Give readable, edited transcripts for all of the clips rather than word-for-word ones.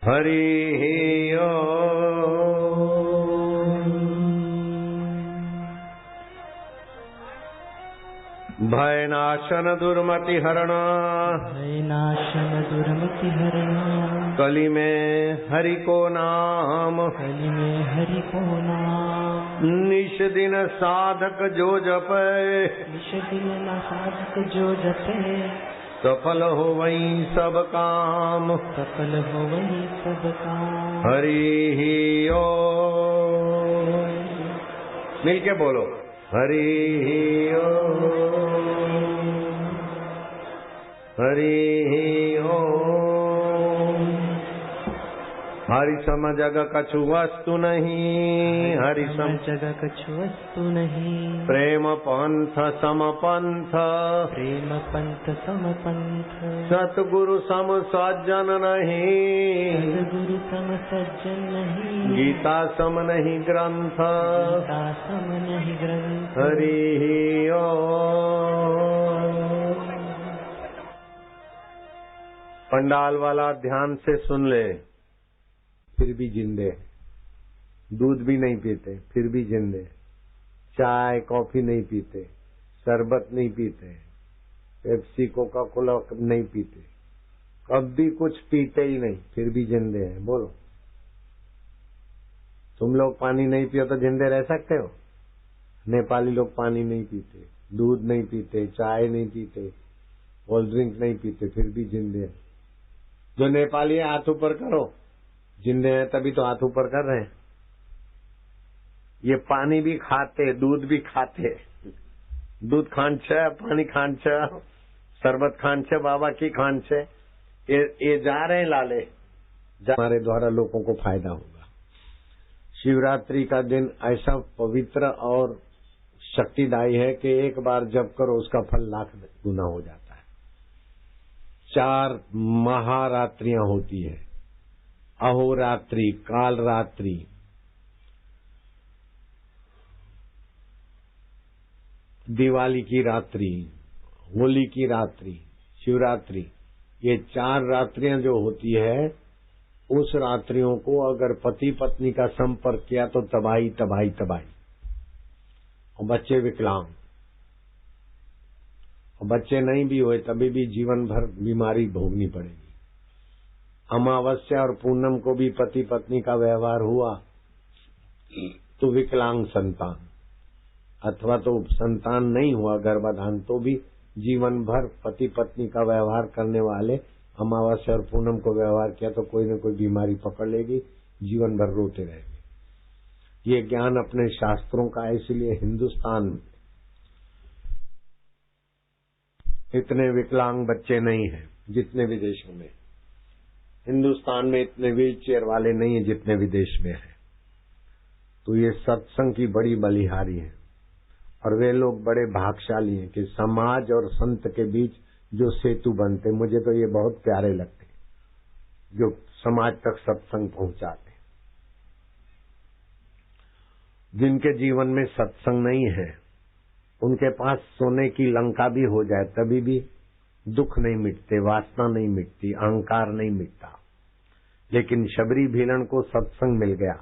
हरि ओम। भयनाशन दुर्मति हरण, भयनाशन दुर्मति हरण। कली में हरि को नाम, कली में हरि को नाम। निश दिन साधक जो जपे, निश दिन साधक जो जपे। सफल हो वही सब काम, सफल हो वही सब काम। हरि ओम। मिलके बोलो हरि ओम, हरि ओम। हरि सम जग कछु वस्तु नहीं, हरि सम जग कछु वस्तु नहीं। प्रेम पंथ सम पंथ, प्रेम पंथ सम पंथ। सतगुरु सम सज्जन नहीं, सतगुरु सम सज्जन नहीं। गीता सम नहीं ग्रंथ, गीता सम नहीं ग्रंथ। हरि ओम। पंडाल वाला ध्यान से सुन ले, फिर भी जिंदे, दूध भी नहीं पीते फिर भी जिंदे, चाय कॉफी नहीं पीते, शरबत नहीं पीते, पेप्सी कोका कोला नहीं पीते, कभी कुछ पीते ही नहीं फिर भी जिंदे हैं। बोलो तुम लोग पानी नहीं पियो तो जिंदे रह सकते हो? नेपाली लोग पानी नहीं पीते, दूध नहीं पीते, चाय नहीं पीते, कोल्ड ड्रिंक नहीं पीते, फिर भी जिंदे हैं। जो नेपाली है हाथ ऊपर करो, जिंदे हैं तभी तो हाथ ऊपर कर रहे हैं। ये पानी भी खाते, दूध भी खाते, दूध खान छ, पानी खान छ, शरबत खान छ, बाबा की खान छ, ये जा रहे हैं लाले, हमारे द्वारा लोगों को फायदा होगा। शिवरात्रि का दिन ऐसा पवित्र और शक्तिदायी है कि एक बार जप करो उसका फल लाख गुना हो जाता है। 4 महारात्रियां होती है, अहोरात्रि, काल रात्रि, दिवाली की रात्रि, होली की रात्रि, शिवरात्रि। ये 4 रात्रियां जो होती है, उस रात्रियों को अगर पति पत्नी का संपर्क किया तो तबाही तबाही तबाही। और बच्चे विकलांग, और बच्चे नहीं भी हुए तभी भी जीवन भर बीमारी भोगनी पड़ेगी। अमावस्या और पूनम को भी पति पत्नी का व्यवहार हुआ तो विकलांग संतान, अथवा तो संतान नहीं हुआ गर्भाधान तो भी जीवन भर पति पत्नी का व्यवहार करने वाले अमावस्या और पूनम को व्यवहार किया तो कोई न कोई बीमारी पकड़ लेगी, जीवन भर रोते रहेंगे। ये ज्ञान अपने शास्त्रों का है, इसलिए हिंदुस्तान में इतने विकलांग बच्चे नहीं हैं जितने विदेशों में। हिंदुस्तान में इतने व्हील चेयर वाले नहीं है जितने विदेश में है। तो ये सत्संग की बड़ी बलिहारी है और वे लोग बड़े भाग्यशाली हैं कि समाज और संत के बीच जो सेतु बनते, मुझे तो ये बहुत प्यारे लगते हैं, जो समाज तक सत्संग पहुंचाते। जिनके जीवन में सत्संग नहीं है, उनके पास सोने की लंका भी हो जाए तभी भी दुख नहीं मिटते, वासना नहीं मिटती, अहंकार नहीं मिटता। लेकिन शबरी भीलन को सत्संग मिल गया,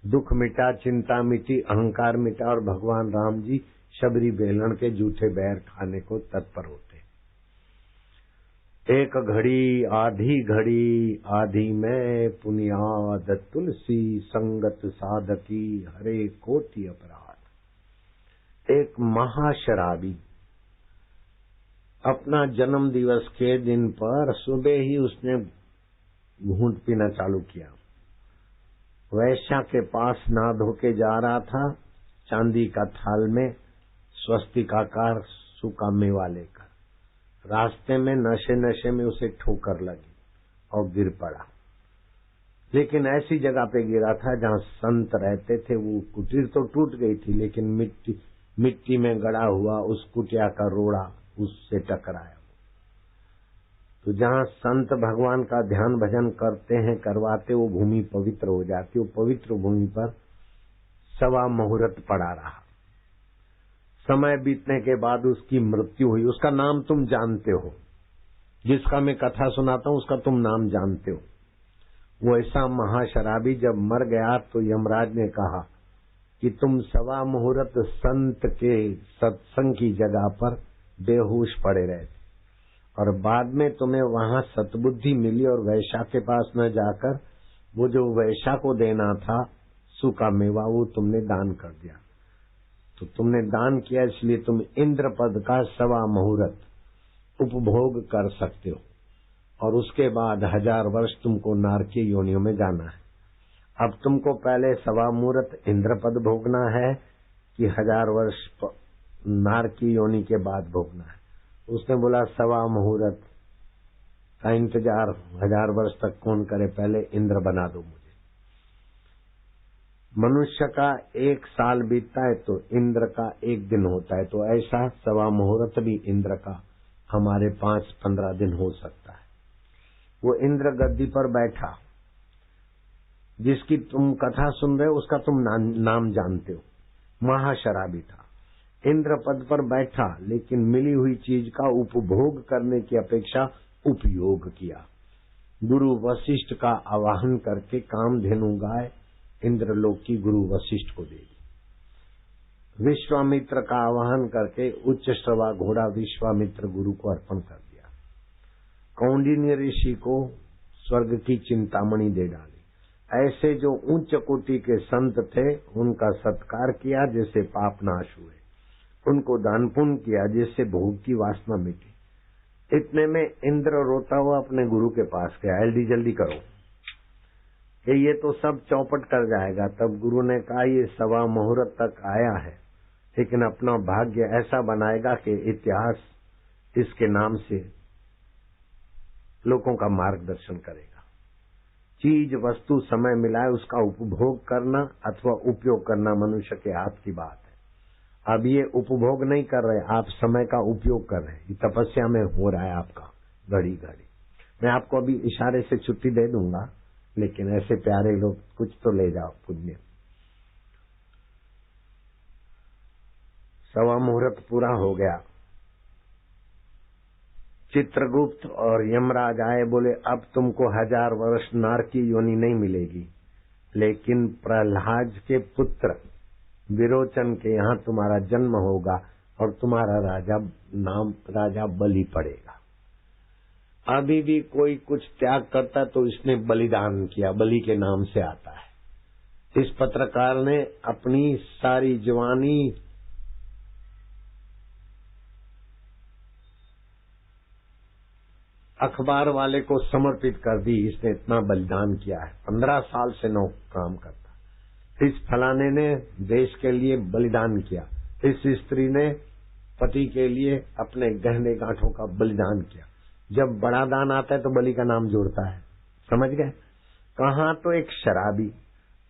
दुख मिटा, चिंता मिटी, अहंकार मिटा, और भगवान राम जी शबरी भीलन के जूठे बैर खाने को तत्पर होते। एक घड़ी आधी में पुनियाद तुलसी, संगत साधकी हरे कोटि अपराध। एक महाशराबी अपना जन्म दिवस के दिन पर सुबह ही उसने घूंट पीना चालू किया। वैश्या के पास नहा धो के जा रहा था, चांदी का थाल में स्वस्तिकाकार सूखा मेवा लेकर। रास्ते में नशे में उसे ठोकर लगी और गिर पड़ा। लेकिन ऐसी जगह पे गिरा था जहाँ संत रहते थे। वो कुटीर तो टूट गई थी, लेकिन मिट्टी में गड़ा हुआ उस कुटिया का रोड़ा उससे टकराया। तो जहाँ संत भगवान का ध्यान भजन करते हैं, करवाते, वो भूमि पवित्र हो जाती। वो पवित्र भूमि पर 1.25 मुहूर्त पड़ा रहा। समय बीतने के बाद उसकी मृत्यु हुई। उसका नाम तुम जानते हो, जिसका मैं कथा सुनाता हूँ उसका तुम नाम जानते हो। वो ऐसा महाशराबी जब मर गया तो यमराज ने कहा कि तुम सवा मुहूर्त संत के सत्संग की जगह पर बेहोश पड़े रहे थे और बाद में तुम्हें वहां सतबुद्धि मिली और वैश्या के पास न जाकर वो जो वैश्या को देना था सूखा मेवा वो तुमने दान कर दिया। तो तुमने दान किया इसलिए तुम इंद्र पद का सवा मुहूर्त उपभोग कर सकते हो और उसके बाद 1000 वर्ष तुमको नारकीय योनियों में जाना है। अब तुमको पहले सवा मुहूर्त इंद्र पद भोगना है कि 1000 वर्ष नारकीय योनि के बाद भोगना है। उसने बोला सवा मुहूर्त का इंतजार 1000 वर्ष तक कौन करे, पहले इंद्र बना दो मुझे। मनुष्य का 1 साल बीतता है तो इंद्र का 1 दिन होता है, तो ऐसा सवा मुहूर्त भी इंद्र का हमारे 5-15 दिन हो सकता है। वो इंद्र गद्दी पर बैठा, जिसकी तुम कथा सुन रहे हो उसका तुम नाम जानते हो, महाशराबी था। इंद्र पद पर बैठा लेकिन मिली हुई चीज का उपभोग करने की अपेक्षा उपयोग किया। गुरु वशिष्ठ का आवाहन करके कामधेनु गाय इंद्रलोक की गुरु वशिष्ठ को दे दी। विश्वामित्र का आवाहन करके उच्च श्रवा घोड़ा विश्वामित्र गुरु को अर्पण कर दिया। कौंडिन्य ऋषि को स्वर्ग की चिंतामणि दे डाली। ऐसे जो उच्च कोटि के संत थे उनका सत्कार किया जिससे पाप नाश हुए, उनको दान पुण्य किया जिससे भोग की वासना मिटी। इतने में इंद्र रोता हुआ अपने गुरु के पास गया, जल्दी करो कि ये तो सब चौपट कर जाएगा। तब गुरु ने कहा ये सवा मुहूर्त तक आया है लेकिन अपना भाग्य ऐसा बनाएगा कि इतिहास इसके नाम से लोगों का मार्गदर्शन करेगा। चीज वस्तु समय मिला है उसका उपभोग करना अथवा उपयोग करना मनुष्य के हाथ की बात है। अब ये उपभोग नहीं कर रहे, आप समय का उपयोग कर रहे हैं। ये तपस्या में हो रहा है आपका घड़ी घड़ी। मैं आपको अभी इशारे से छुट्टी दे दूंगा लेकिन ऐसे प्यारे लोग कुछ तो ले जाओ पुण्य। सवा मुहूर्त पूरा हो गया। चित्रगुप्त और यमराज आए, बोले अब तुमको 1000 वर्ष नारकीय योनि नहीं मिलेगी लेकिन प्रहलाद के पुत्र विरोचन के यहाँ तुम्हारा जन्म होगा और तुम्हारा राजा बलि पड़ेगा। अभी भी कोई कुछ त्याग करता तो इसने बलिदान किया, बलि के नाम से आता है। इस पत्रकार ने अपनी सारी जवानी अखबार वाले को समर्पित कर दी। इसने इतना बलिदान किया है, 15 साल से काम करता। इस फलाने ने देश के लिए बलिदान किया, इस स्त्री ने पति के लिए अपने गहने गांठों का बलिदान किया। जब बड़ा दान आता है तो बलि का नाम जोड़ता है, समझ गए। कहाँ तो एक शराबी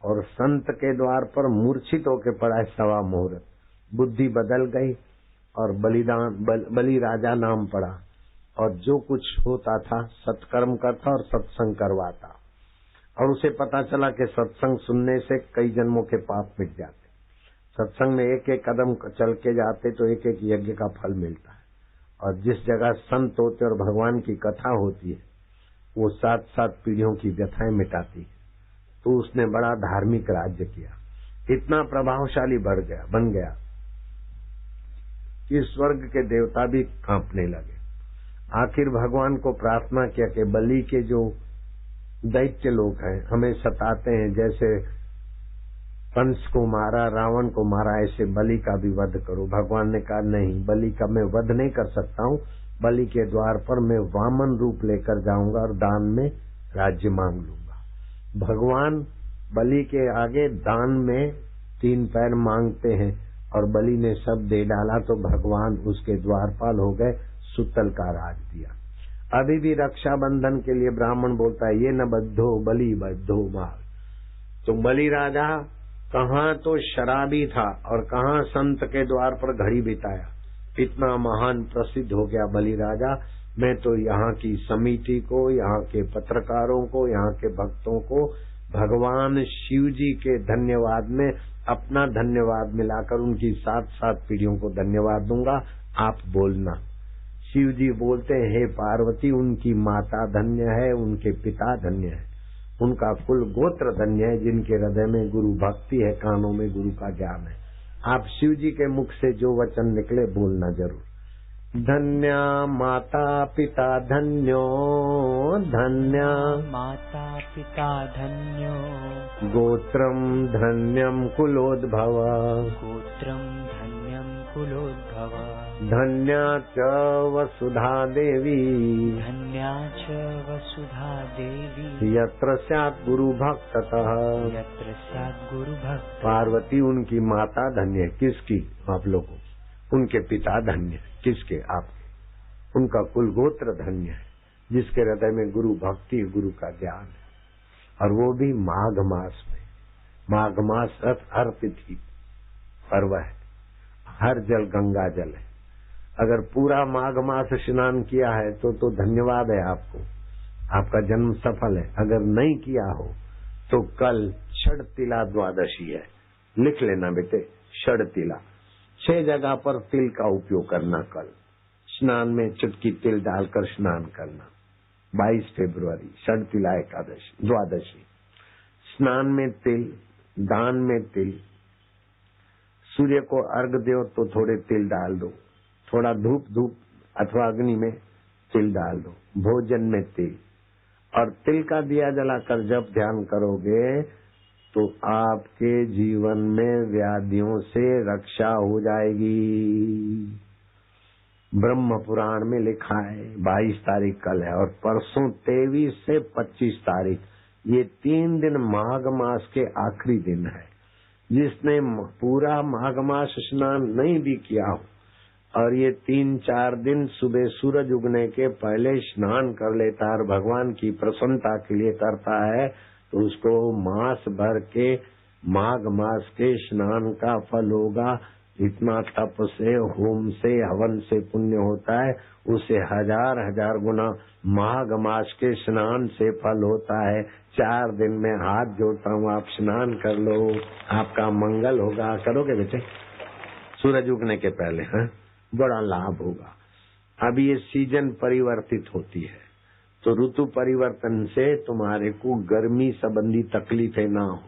और संत के द्वार पर मूर्छित होकर पड़ा है सवा मुहूर्त, बुद्धि बदल गई और बलि राजा नाम पड़ा और जो कुछ होता था सत्कर्म करता और सत्संग करवाता और उसे पता चला कि सत्संग सुनने से कई जन्मों के पाप मिट जाते। सत्संग में एक एक कदम चल के जाते तो एक एक यज्ञ का फल मिलता है और जिस जगह संत होते और भगवान की कथा होती है वो 7-7 पीढ़ियों की व्यथाएं मिटाती है। तो उसने बड़ा धार्मिक राज्य किया, इतना प्रभावशाली बन गया कि स्वर्ग के देवता भी कांपने लगे। आखिर भगवान को प्रार्थना किया कि बलि के जो दैत्य लोग हैं हमें सताते हैं, जैसे कंस को मारा, रावण को मारा, ऐसे बलि का भी वध करो। भगवान ने कहा नहीं, बलि का मैं वध नहीं कर सकता हूँ। बलि के द्वार पर मैं वामन रूप लेकर जाऊंगा और दान में राज्य मांग लूंगा। भगवान बलि के आगे दान में 3 पैर मांगते हैं और बलि ने सब दे डाला तो भगवान उसके द्वारपाल हो गए, सुतल का राज दिया। अभी भी रक्षाबंधन के लिए ब्राह्मण बोलता है ये न बद्धो बलि बद्धो माल। तो बलि राजा कहाँ तो शराबी था और कहाँ संत के द्वार पर घड़ी बिताया। इतना महान प्रसिद्ध हो गया बलि राजा। मैं तो यहाँ की समिति को, यहाँ के पत्रकारों को, यहाँ के भक्तों को भगवान शिव जी के धन्यवाद में अपना धन्यवाद मिलाकर उनकी 7-7 पीढ़ियों को धन्यवाद दूंगा। आप बोलना। शिव जी बोलते हैं हे पार्वती उनकी माता धन्य है, उनके पिता धन्य है। उनका कुल गोत्र धन्य है जिनके हृदय में गुरु भक्ति है, कानों में गुरु का ज्ञान है। आप शिव जी के मुख से जो वचन निकले बोलना जरूर। धन्या माता पिता धन्यो, धन्या माता पिता धन्यो, गोत्रम धन्यम कुलोद्भव, गोत्रं धन्यं कुलोद्भव, धन्या च वसुधा देवी, धन्या च वसुधा देवी, यत्र स्यात् गुरु भक्ततः। यत्र स्यात् गुरु भक्त। पार्वती उनकी माता धन्य है। किसकी? आप लोगों। उनके पिता धन्य है। किसके? आपके। उनका कुल गोत्र धन्य है जिसके हृदय में गुरु भक्ति, गुरु का ज्ञान है। और वो भी माघ मास में। माघ मास हर तिथि पर्व है, हर जल गंगा जल है। अगर पूरा माघ मास स्नान किया है तो धन्यवाद है आपको, आपका जन्म सफल है। अगर नहीं किया हो तो कल षडतिला द्वादशी है। लिख लेना बेटे, षडतिला। 6 जगह पर तिल का उपयोग करना। कल स्नान में चुटकी तिल डालकर स्नान करना। 22 फरवरी षडतिला एकादशी द्वादशी। स्नान में तिल, दान में तिल, सूर्य को अर्घ दो तो थोड़े तिल डाल दो, थोड़ा धूप अथवा अग्नि में तिल डाल दो, भोजन में तिल। और तिल का दिया जलाकर जब ध्यान करोगे तो आपके जीवन में व्याधियों से रक्षा हो जाएगी। ब्रह्म पुराण में लिखा है 22 तारीख कल है और परसों 23 से 25 तारीख, ये 3 दिन माघ मास के आखिरी दिन है। जिसने पूरा माघ मास स्नान नहीं भी किया हो और ये 3-4 दिन सुबह सूरज उगने के पहले स्नान कर लेता है और भगवान की प्रसन्नता के लिए करता है तो उसको मास भर के माघ मास के स्नान का फल होगा। इतना तप से, होम से, हवन से पुण्य होता है, उसे 1000 गुना माघ मास के स्नान से फल होता है। 4 दिन में हाथ जोड़ता हूँ, आप स्नान कर लो, आपका मंगल होगा। करोगे बेटे? सूरज उगने के पहले हाँ, बड़ा लाभ होगा। अब ये सीजन परिवर्तित होती है तो ऋतु परिवर्तन से तुम्हारे को गर्मी संबंधी तकलीफें ना हो।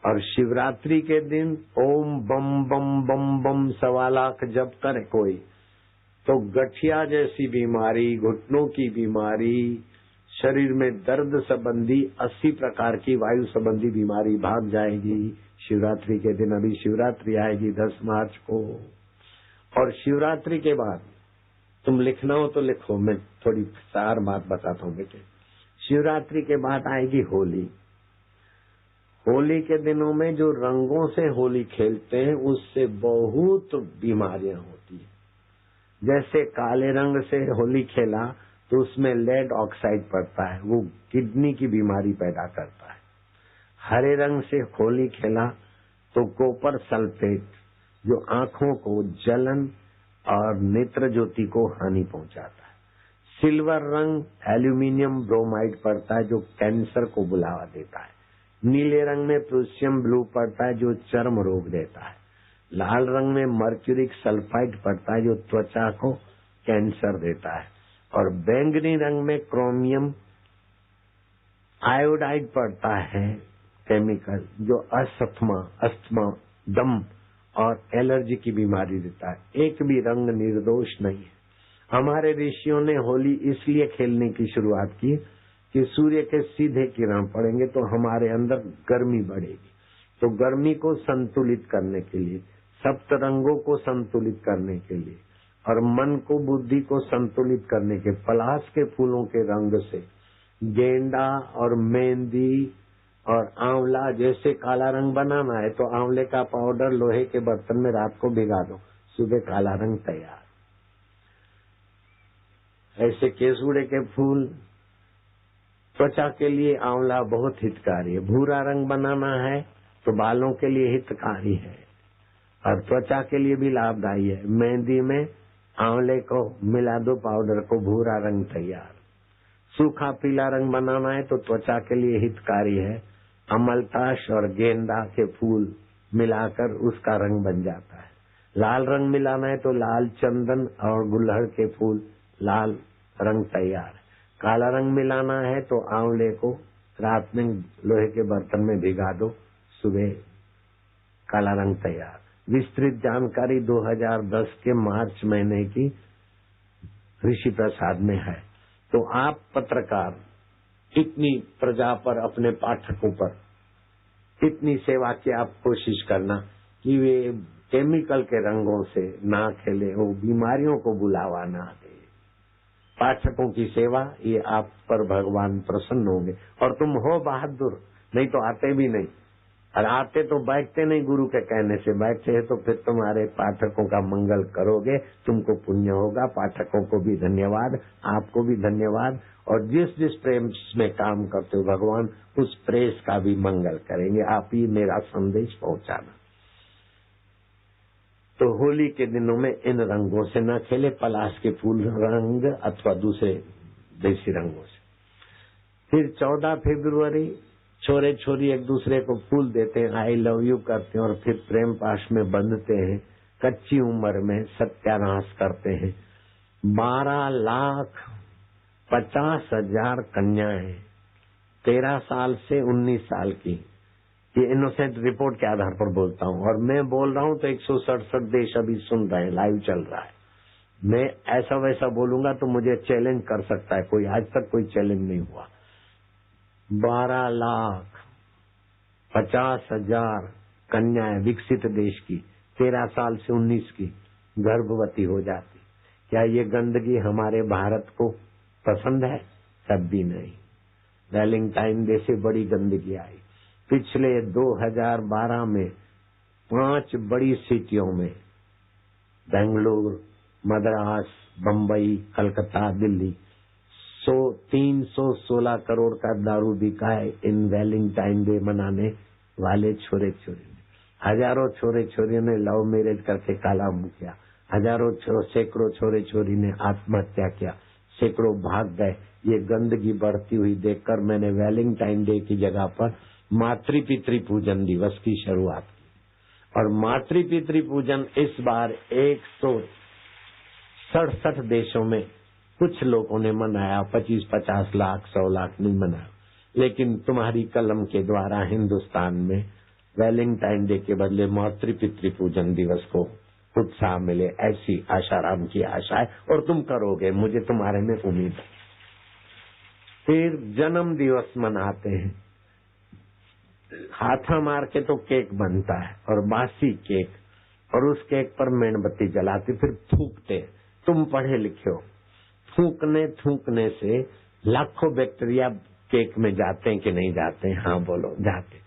और शिवरात्रि के दिन ओम बम बम बम बम 1.25 लाख जप करे कोई तो गठिया जैसी बीमारी, घुटनों की बीमारी, शरीर में दर्द संबंधी 80 प्रकार की वायु संबंधी बीमारी भाग जाएगी। शिवरात्रि के दिन, अभी शिवरात्रि आएगी 10 मार्च को। और शिवरात्रि के बाद तुम लिखना हो तो लिखो, मैं थोड़ी सार बात बताता हूँ बेटे। शिवरात्रि के बाद आएगी होली। होली के दिनों में जो रंगों से होली खेलते हैं उससे बहुत बीमारियां होती है। जैसे काले रंग से होली खेला तो उसमें लेड ऑक्साइड पड़ता है, वो किडनी की बीमारी पैदा करता है। हरे रंग से होली खेला तो कॉपर सल्फेट जो आंखों को जलन और नेत्र ज्योति को हानि पहुंचाता है। सिल्वर रंग एल्यूमिनियम ब्रोमाइड पड़ता है जो कैंसर को बुलावा देता है। नीले रंग में प्रूसियम ब्लू पड़ता है जो चर्म रोग देता है। लाल रंग में मर्क्यूरिक सल्फाइड पड़ता है जो त्वचा को कैंसर देता है। और बैंगनी रंग में क्रोमियम आयोडाइड पड़ता है केमिकल जो अस्थमा, दम और एलर्जी की बीमारी देता है। एक भी रंग निर्दोष नहीं है। हमारे ऋषियों ने होली इसलिए खेलने की शुरुआत की कि सूर्य के सीधे किरण पड़ेंगे तो हमारे अंदर गर्मी बढ़ेगी। तो गर्मी को संतुलित करने के लिए, सप्त रंगों को संतुलित करने के लिए और मन को, बुद्धि को संतुलित करने के पलाश के फूलों के रंग से गेंदा और मेहंदी और आंवला जैसे काला रंग बनाना है तो आंवले का पाउडर लोहे के बर्तन में रात को भिगा दो, सुबह काला रंग तैयार। ऐसे केसुड़े के फूल, त्वचा के लिए आंवला बहुत हितकारी है। भूरा रंग बनाना है तो बालों के लिए हितकारी है और त्वचा के लिए भी लाभदायी है। मेहंदी में आंवले को मिला दो पाउडर को, भूरा रंग तैयार। सूखा पीला रंग बनाना है तो त्वचा के लिए हितकारी है। अमलताश और गेंदा के फूल मिलाकर उसका रंग बन जाता है। लाल रंग मिलाना है तो लाल चंदन और गुलहड़ के फूल, लाल रंग तैयार। काला रंग मिलाना है तो आंवले को रात में लोहे के बर्तन में भिगा दो, सुबह काला रंग तैयार। विस्तृत जानकारी 2010 के मार्च महीने की ऋषि प्रसाद में है। तो आप पत्रकार इतनी प्रजा पर, अपने पाठकों पर इतनी सेवा की आप कोशिश करना कि वे केमिकल के रंगों से ना खेले, वो बीमारियों को बुलावा ना दे। पाठकों की सेवा, ये आप पर भगवान प्रसन्न होंगे। और तुम हो बहादुर, नहीं तो आते भी नहीं, और आते तो बैठते नहीं गुरु के कहने से, बैठते हैं तो फिर तुम्हारे पाठकों का मंगल करोगे, तुमको पुण्य होगा। पाठकों को भी धन्यवाद, आपको भी धन्यवाद। और जिस जिस प्रेम में काम करते हो भगवान उस प्रेस का भी मंगल करेंगे। आप ही मेरा संदेश पहुंचाना। तो होली के दिनों में इन रंगों से न खेले, पलाश के फूल रंग अथवा दूसरे देसी रंगों से। फिर 14 फरवरी छोरे छोरी एक दूसरे को फूल देते हैं, आई लव यू करते हैं, और फिर प्रेम पाश में बंधते हैं। कच्ची उम्र में सत्यानाश करते हैं। 12,50,000 कन्याएं 13 साल से 19 साल की, ये इनोसेंट रिपोर्ट के आधार पर बोलता हूँ। और मैं बोल रहा हूँ तो 167 देश अभी सुन रहे हैं, लाइव चल रहा है। मैं ऐसा वैसा बोलूंगा तो मुझे चैलेंज कर सकता है कोई, आज तक कोई चैलेंज नहीं हुआ। 12,50,000 कन्याएं विकसित देश की 13 साल से 19 की गर्भवती हो जाती। क्या ये गंदगी हमारे भारत को पसंद है? कभी नहीं। वैलेंटाइन डे से बड़ी गंदगी आई। पिछले 2012 में 5 बड़ी सिटियों में, बेंगलुरु, मद्रास, बम्बई, कलकत्ता, दिल्ली, 316 करोड़ का दारू बिका है इन वैलेंटाइन डे मनाने वाले छोरे छोरी ने। हजारों छोरे छोरियों ने लव मैरिज करके काला मुंह किया। सैकड़ों छोरे छोरी ने आत्महत्या किया, सैकड़ों भाग गए। ये गंदगी बढ़ती हुई देखकर मैंने वैलेंटाइन डे की जगह पर मातृ पितृ पूजन दिवस की शुरुआत की। और मातृ पितृ पूजन इस बार 167 देशों में कुछ लोगों ने मनाया, 25-50 लाख 100 लाख नहीं मनाया। लेकिन तुम्हारी कलम के द्वारा हिंदुस्तान में वैलेंटाइन डे के बदले मातृ पितृ पूजन दिवस को उत्साह मिले, ऐसी आशाराम की आशा है। और तुम करोगे, मुझे तुम्हारे में उम्मीद है। फिर जन्म दिवस मनाते हैं। हाथा मार के तो केक बनता है, और बासी केक, और उस केक पर मेणबत्ती जलाते, फिर थूकते। तुम पढ़े लिखे हो, थूकने से लाखों बैक्टीरिया केक में जाते हैं कि नहीं जाते हैं? हाँ बोलो, जाते।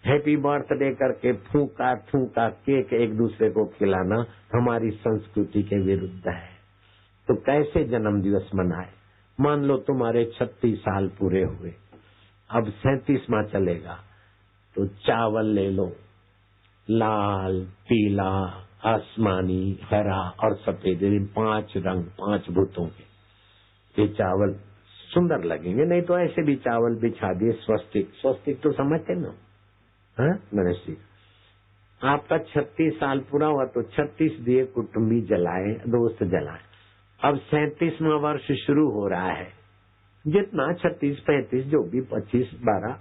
हैप्पी बर्थडे करके थूका केक एक दूसरे को खिलाना हमारी संस्कृति के विरुद्ध है। तो कैसे जन्म दिवस मनाए? मान लो तुम्हारे 36 साल पूरे हुए, अब 37वां चलेगा, तो चावल ले लो, लाल, पीला, आसमानी, हरा और सफेद, 5 रंग, 5 भूतों के। ये चावल सुंदर लगेंगे, नहीं तो ऐसे भी चावल बिछा दिए। स्वस्तिक तो समझते ना? हाँ गणेश जी, आपका 36 साल पूरा हुआ तो 36 दिए कुटुंबी जलाए, दोस्त जलाए। अब 37वां वर्ष शुरू हो रहा है। जितना 36, 35 जो भी 25, 12,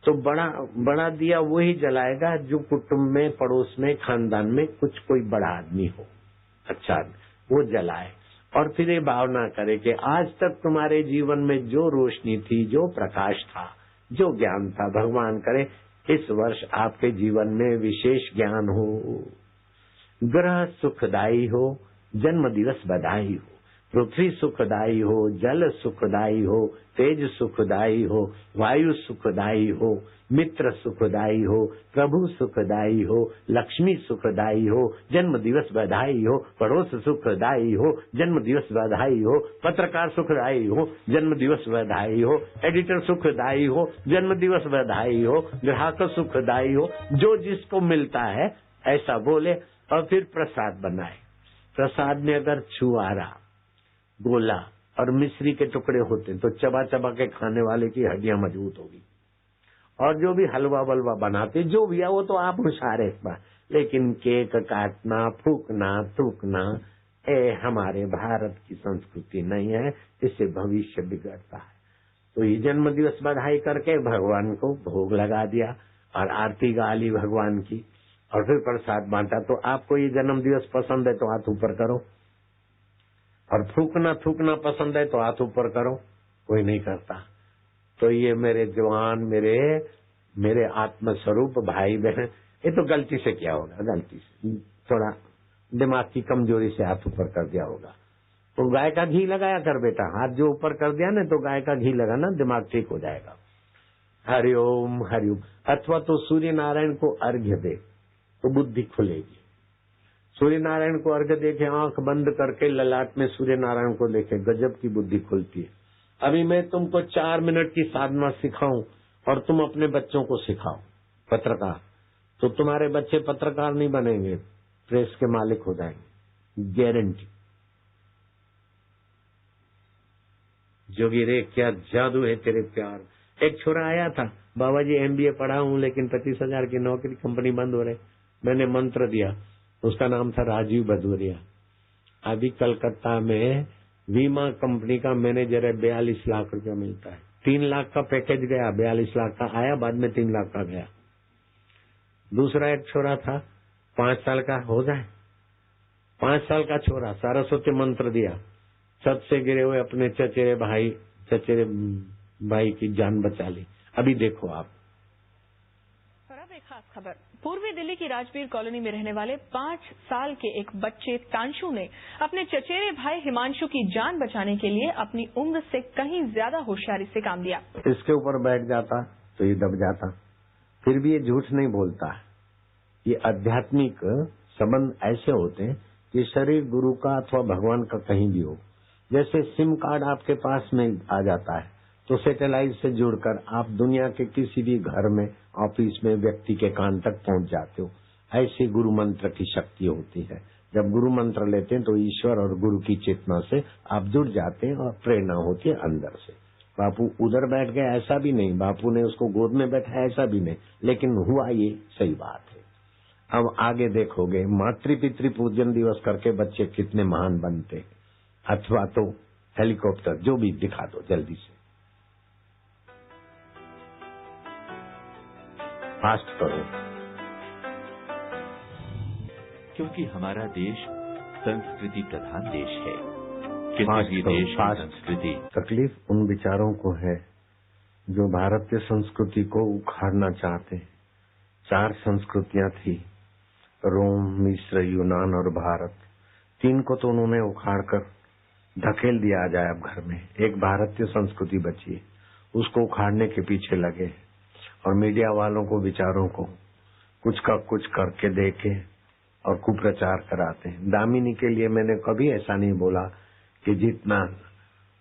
तो बड़ा दिया वही जलाएगा जो कुटुंब में, पड़ोस में, खानदान में कुछ कोई बड़ा आदमी हो, अच्छा वो जलाए। और फिर ये भावना करे कि आज तक तुम्हारे जीवन में जो रोशनी थी, जो प्रकाश था, जो ज्ञान था, भगवान करे इस वर्ष आपके जीवन में विशेष ज्ञान हो, ग्रह सुखदायी हो, जन्म दिवस बधाई हो, पृथ्वी सुखदायी हो, जल सुखदायी हो, तेज सुखदायी हो, वायु सुखदायी हो, मित्र सुखदायी हो, प्रभु सुखदायी हो, लक्ष्मी सुखदायी हो, जन्म दिवस बधाई हो, पड़ोस सुखदायी हो, जन्म दिवस बधाई हो, पत्रकार सुखदायी हो, जन्म दिवस बधाई हो, एडिटर सुखदायी हो, जन्म दिवस बधाई हो, ग्राहक सुखदायी हो। जो जिसको मिलता है ऐसा बोले, और फिर प्रसाद बनाए। प्रसाद में अगर छुआरा, गोला और मिश्री के टुकड़े होते तो चबा चबा के खाने वाले की हड्डियां मजबूत होगी। और जो भी हलवा वलवा बनाते, जो भी है वो तो आप होशियार एक बार, लेकिन केक काटना, फूकना, थूकना, हमारे भारत की संस्कृति नहीं है। इससे भविष्य बिगड़ता है। तो ये जन्म दिवस बधाई करके भगवान को भोग लगा दिया और आरती गा ली भगवान की और फिर प्रसाद बांटा। तो आपको ये जन्म दिवस पसंद है तो हाथ ऊपर करो, और थूकना थूकना पसंद है तो हाथ ऊपर करो। कोई नहीं करता। तो ये मेरे जवान, मेरे आत्म स्वरूप भाई बहन, ये तो गलती से किया होगा, गलती से थोड़ा दिमाग की कमजोरी से हाथ ऊपर कर दिया होगा। तो गाय का घी लगाया कर बेटा, हाथ जो ऊपर कर दिया ना तो गाय का घी लगाना, दिमाग ठीक हो जाएगा। हरिओम हरिओम। अथवा तो सूर्य नारायण को अर्घ्य दे तो बुद्धि खुलेगी। सूर्य नारायण को अर्घ्य देके आंख बंद करके ललाट में सूर्य नारायण को देखे, गजब की बुद्धि खुलती है। अभी मैं तुमको 4 मिनट की साधना सिखाऊं और तुम अपने बच्चों को सिखाओ पत्रकार, तो तुम्हारे बच्चे पत्रकार नहीं बनेंगे, प्रेस के मालिक हो जाएंगे, गारंटी। जोगी रे क्या जादू है तेरे प्यार। एक छोरा आया था, बाबा जी MBA पढ़ा हूं लेकिन 25,000 की नौकरी, कंपनी बंद हो रहे। मैंने मंत्र दिया, उसका नाम था राजीव भदौरिया। अभी कलकत्ता में बीमा कंपनी का मैनेजर है, 42 लाख रुपया मिलता है। 3 लाख का पैकेज गया, 42 लाख का आया, बाद में 3 लाख का गया। दूसरा एक छोरा था, 5 साल का हो जाए, 5 साल का छोरा, सरस्वती मंत्र दिया, छत से गिरे हुए अपने चचेरे भाई की जान बचा ली। अभी देखो आप। और अब एक खास खबर, पूर्वी दिल्ली की राजबीर कॉलोनी में रहने वाले 5 साल के एक बच्चे तांशु ने अपने चचेरे भाई हिमांशु की जान बचाने के लिए अपनी उम्र से कहीं ज्यादा होशियारी से काम लिया। इसके ऊपर बैठ जाता तो ये दब जाता, फिर भी ये झूठ नहीं बोलता। ये आध्यात्मिक संबंध ऐसे होते हैं कि शरीर गुरु का अथवा भगवान का कहीं भी हो। जैसे सिम कार्ड आपके पास में आ जाता है तो सैटेलाइट से जुड़कर आप दुनिया के किसी भी घर में, ऑफिस में, व्यक्ति के कान तक पहुंच जाते हो। ऐसी गुरु मंत्र की शक्ति होती है। जब गुरु मंत्र लेते हैं तो ईश्वर और गुरु की चेतना से आप जुड़ जाते हैं और प्रेरणा होती है अंदर से। बापू उधर बैठ गए ऐसा भी नहीं, बापू ने उसको गोद में बैठा ऐसा भी नहीं, लेकिन हुआ ये सही बात है। अब आगे देखोगे, मातृ पितृ पूजन दिवस करके बच्चे कितने महान बनते, अथवा तो हेलीकॉप्टर, जो भी दिखा दो जल्दी से, फास्ट करो। क्योंकि हमारा देश संस्कृति प्रधान देश है। किसी भी देश की संस्कृति। तकलीफ उन विचारों को है जो भारतीय संस्कृति को उखाड़ना चाहते हैं। 4 संस्कृतियां थी, रोम, मिस्र, यूनान और भारत। 3 को तो उन्होंने उखाड़कर धकेल दिया जाए अब घर में। एक भारतीय संस्कृति बची, उसको उखाड़ने के पीछे लगे और मीडिया वालों को, विचारों को कुछ का कुछ करके देके और कुप्रचार कराते हैं। दामिनी के लिए मैंने कभी ऐसा नहीं बोला कि जितना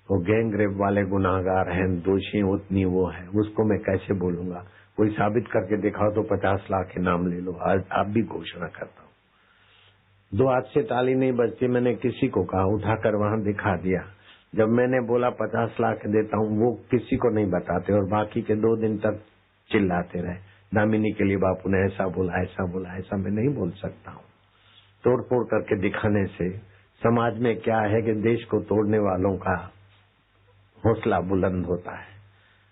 वो गैंग रेप वाले गुनाहगार हैं, दोषी उतनी वो है, उसको मैं कैसे बोलूंगा। कोई साबित करके दिखाओ तो 50 लाख इनाम ले लो। आज आप भी घोषणा करता हूँ। 2 हाथ से ताली नहीं बजती। मैंने किसी को कहा, उठाकर वहां दिखा दिया। जब मैंने बोला 50 लाख देता हूँ, वो किसी को नहीं बताते और बाकी के 2 दिन तक चिल्लाते रहे, दामिनी के लिए बापू ने ऐसा बोला, ऐसा बोला। ऐसा मैं नहीं बोल सकता हूँ। तोड़ फोड़ करके दिखाने से समाज में क्या है कि देश को तोड़ने वालों का हौसला बुलंद होता है।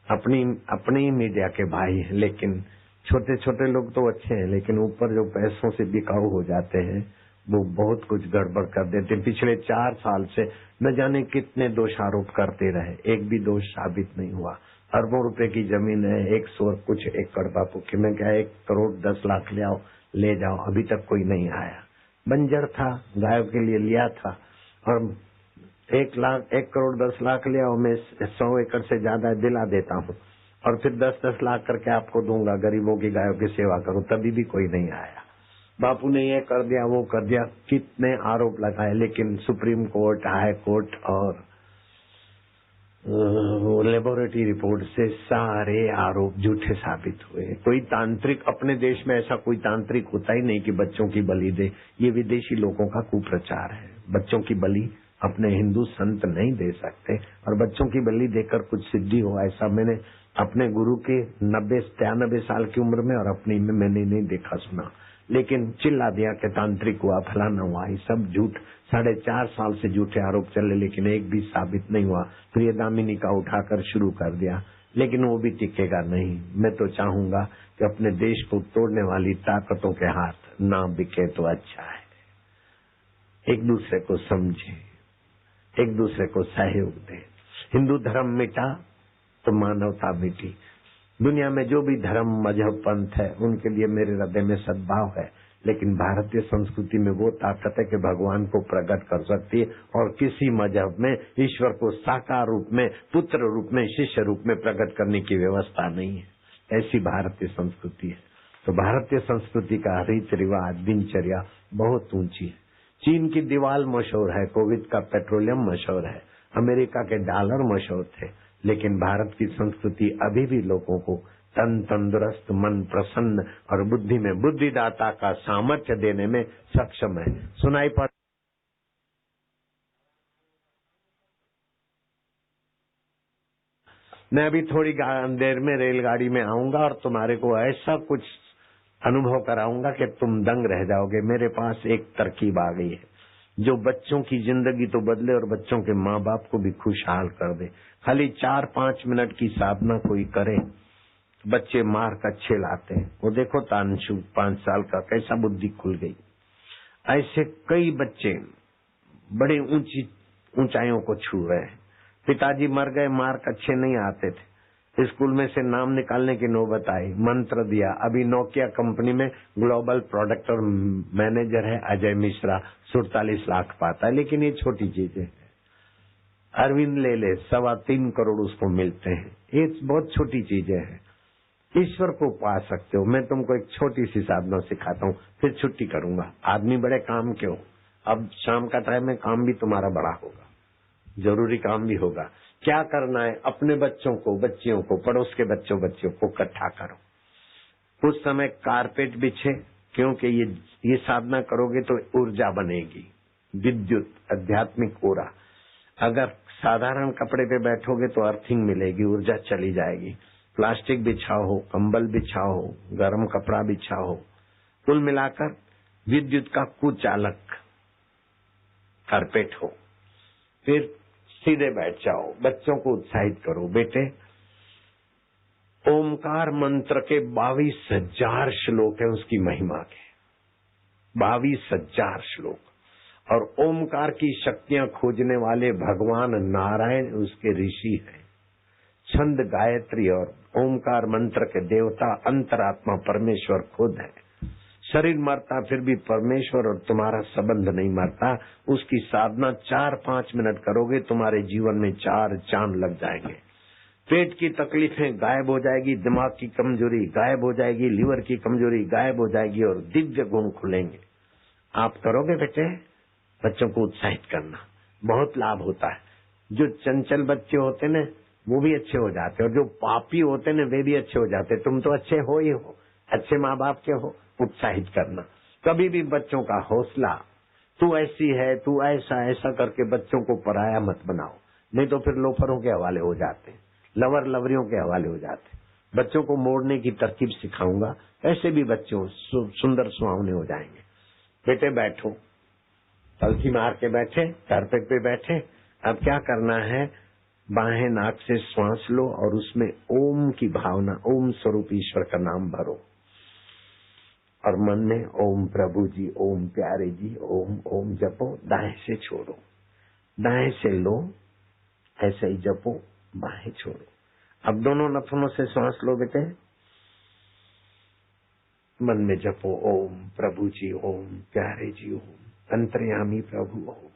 अपनी ही मीडिया के भाई हैं, लेकिन छोटे छोटे लोग तो अच्छे हैं, लेकिन ऊपर जो पैसों से बिकाऊ हो जाते हैं वो बहुत कुछ गड़बड़ कर देते हैं। पिछले 4 साल से न जाने कितने दोषारोप करते रहे, एक भी दोष साबित नहीं हुआ। अरबों रुपए की जमीन है, 100 कुछ एकड़ बापू के, मैं क्या 1 करोड़ 10 लाख ले आओ, ले जाओ, अभी तक कोई नहीं आया। बंजर था, गायों के लिए लिया था, और 1 करोड़ 10 लाख ले आओ, मैं 100 एकड़ से ज्यादा दिला देता हूँ और फिर 10-10 लाख करके आपको दूंगा, गरीबों की गायों की सेवा करो, तभी भी कोई नहीं आया। बापू ने ये कर दिया, वो कर दिया, कितने आरोप लगाए, लेकिन सुप्रीम कोर्ट, हाई कोर्ट और लेबोरेटरी रिपोर्ट से सारे आरोप झूठे साबित हुए। कोई तांत्रिक, अपने देश में ऐसा कोई तांत्रिक होता ही नहीं कि बच्चों की बलि दे। ये विदेशी लोगों का कुप्रचार है। बच्चों की बलि अपने हिंदू संत नहीं दे सकते, और बच्चों की बलि देकर कुछ सिद्धि हो, ऐसा मैंने अपने गुरु के 90-93 साल की उम्र में और अपनी में मैंने नहीं देखा सुना। लेकिन चिल्ला दिया कि तांत्रिक हुआ, फलाना हुआ, ये सब झूठ। 4.5 साल से झूठे आरोप चले, लेकिन एक भी साबित नहीं हुआ। फिर ये दामिनी का उठाकर शुरू कर दिया, लेकिन वो भी टिकेगा नहीं। मैं तो चाहूंगा कि अपने देश को तोड़ने वाली ताकतों के हाथ ना बिके तो अच्छा है। एक दूसरे को समझे, एक दूसरे को सहयोग दे। हिंदू धर्म मिटा तो मानवता मिटी। दुनिया में जो भी धर्म, मजहब, पंथ है, उनके लिए मेरे हृदय में सद्भाव है, लेकिन भारतीय संस्कृति में वो ताकत है कि भगवान को प्रकट कर सकती है, और किसी मजहब में ईश्वर को साकार रूप में, पुत्र रूप में, शिष्य रूप में प्रकट करने की व्यवस्था नहीं है। ऐसी भारतीय संस्कृति है। तो भारतीय संस्कृति का रीत रिवाज, दिनचर्या बहुत ऊंची है। चीन की दीवार मशहूर है, कोविड का पेट्रोलियम मशहूर है, अमेरिका के डॉलर मशहूर थे, लेकिन भारत की संस्कृति अभी भी लोगों को तन तंदुरुस्त, मन प्रसन्न और बुद्धि में बुद्धिदाता का सामर्थ्य देने में सक्षम है। सुनाई पड़ मैं अभी थोड़ी देर में रेलगाड़ी में आऊंगा और तुम्हारे को ऐसा कुछ अनुभव कराऊंगा कि तुम दंग रह जाओगे। मेरे पास एक तरकीब आ गई है जो बच्चों की जिंदगी तो बदले और बच्चों के माँ बाप को भी खुशहाल कर दे। खाली 4-5 मिनट की साधना कोई करे, बच्चे मार्क अच्छे लाते हैं। वो देखो तानशु 5 साल का, कैसा बुद्धि खुल गई। ऐसे कई बच्चे बड़ी ऊंचाइयों को छू रहे हैं। पिताजी मर गए, मार्क अच्छे नहीं आते थे, स्कूल में से नाम निकालने की नौबत आई, मंत्र दिया। अभी नोकिया कंपनी में ग्लोबल प्रोडक्ट और मैनेजर है अजय मिश्रा, 47 लाख पाता है। लेकिन ये छोटी चीज है। अरविंद ले ले, 3.25 करोड़ उसको मिलते हैं। ये बहुत छोटी चीजें हैं। ईश्वर को पा सकते हो। मैं तुमको एक छोटी सी साधना सिखाता हूँ, फिर छुट्टी करूंगा। आदमी बड़े काम क्यों, अब शाम का टाइम में काम भी तुम्हारा बड़ा होगा, जरूरी काम भी होगा। क्या करना है, अपने बच्चों को, बच्चियों को, पड़ोस के बच्चों को इकट्ठा करो। कुछ समय कारपेट बिछे, क्योंकि ये साधना करोगे तो ऊर्जा बनेगी, विद्युत, आध्यात्मिक ऊर्जा। अगर साधारण कपड़े पे बैठोगे तो अर्थिंग मिलेगी, ऊर्जा चली जाएगी। प्लास्टिक बिछाओ हो, कंबल बिछाओ हो, गर्म कपड़ा बिछाओ हो, कुल मिलाकर विद्युत का कुचालक कारपेट हो। फिर सीधे बैठ जाओ, बच्चों को उत्साहित करो। बेटे, ओमकार मंत्र के 22,000 श्लोक है, उसकी महिमा के 22,000 श्लोक। और ओमकार की शक्तियां खोजने वाले भगवान नारायण उसके ऋषि हैं। छंद गायत्री और ओमकार मंत्र के देवता अंतरात्मा परमेश्वर खुद है। शरीर मरता फिर भी परमेश्वर और तुम्हारा संबंध नहीं मरता। उसकी साधना 4-5 मिनट करोगे, तुम्हारे जीवन में 4 चांद लग जाएंगे। पेट की तकलीफें गायब हो जाएगी, दिमाग की कमजोरी गायब हो जाएगी, लीवर की कमजोरी गायब हो जाएगी और दिव्य गुण खुलेंगे। आप करोगे बेटे? बच्चों को उत्साहित करना बहुत लाभ होता है। जो चंचल बच्चे होते ना वो भी अच्छे हो जाते, और जो पापी होते ना वे भी अच्छे हो जाते। तुम तो अच्छे हो ही हो, अच्छे माँ बाप के हो। उत्साहित करना कभी भी बच्चों का हौसला, तू ऐसी है, तू ऐसा, ऐसा करके बच्चों को पराया मत बनाओ, नहीं तो फिर लोफरों के हवाले हो जाते, लवर लवरियों के हवाले हो जाते। बच्चों को मोड़ने की तरकीब सिखाऊंगा, ऐसे भी बच्चों सुंदर सुहावने हो जाएंगे। बेटे बैठो, पलथी मार के बैठे, कारपेट पे बैठे। अब क्या करना है, बाहें नाक से श्वास लो और उसमें ओम की भावना, ओम स्वरूप ईश्वर का नाम भरो, और मन में ओम प्रभु जी, ओम प्यारे जी, ओम ओम जपो। दाएं से छोड़ो, दाएं से लो, ऐसे ही जपो, बाएं छोड़ो। अब दोनों नथनों से सांस लो बेटे, मन में जपो ओम प्रभु जी, ओम प्यारे जी, ओम अंतर्यामी प्रभु, ओम।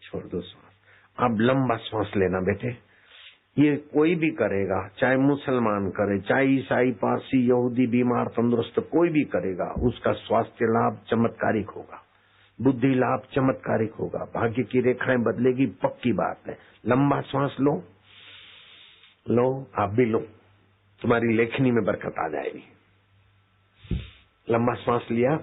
छोड़ दो सांस। अब लंबा सांस लेना बेटे। ये कोई भी करेगा, चाहे मुसलमान करे, चाहे ईसाई, पारसी, यहूदी, बीमार, तंदुरुस्त, कोई भी करेगा, उसका स्वास्थ्य लाभ चमत्कारिक होगा, बुद्धि लाभ चमत्कारिक होगा, भाग्य की रेखाएं बदलेगी, पक्की बात है। लंबा सांस लो, लो, आप भी लो, तुम्हारी लेखनी में बरकत आ जाएगी। लंबा सांस लिया,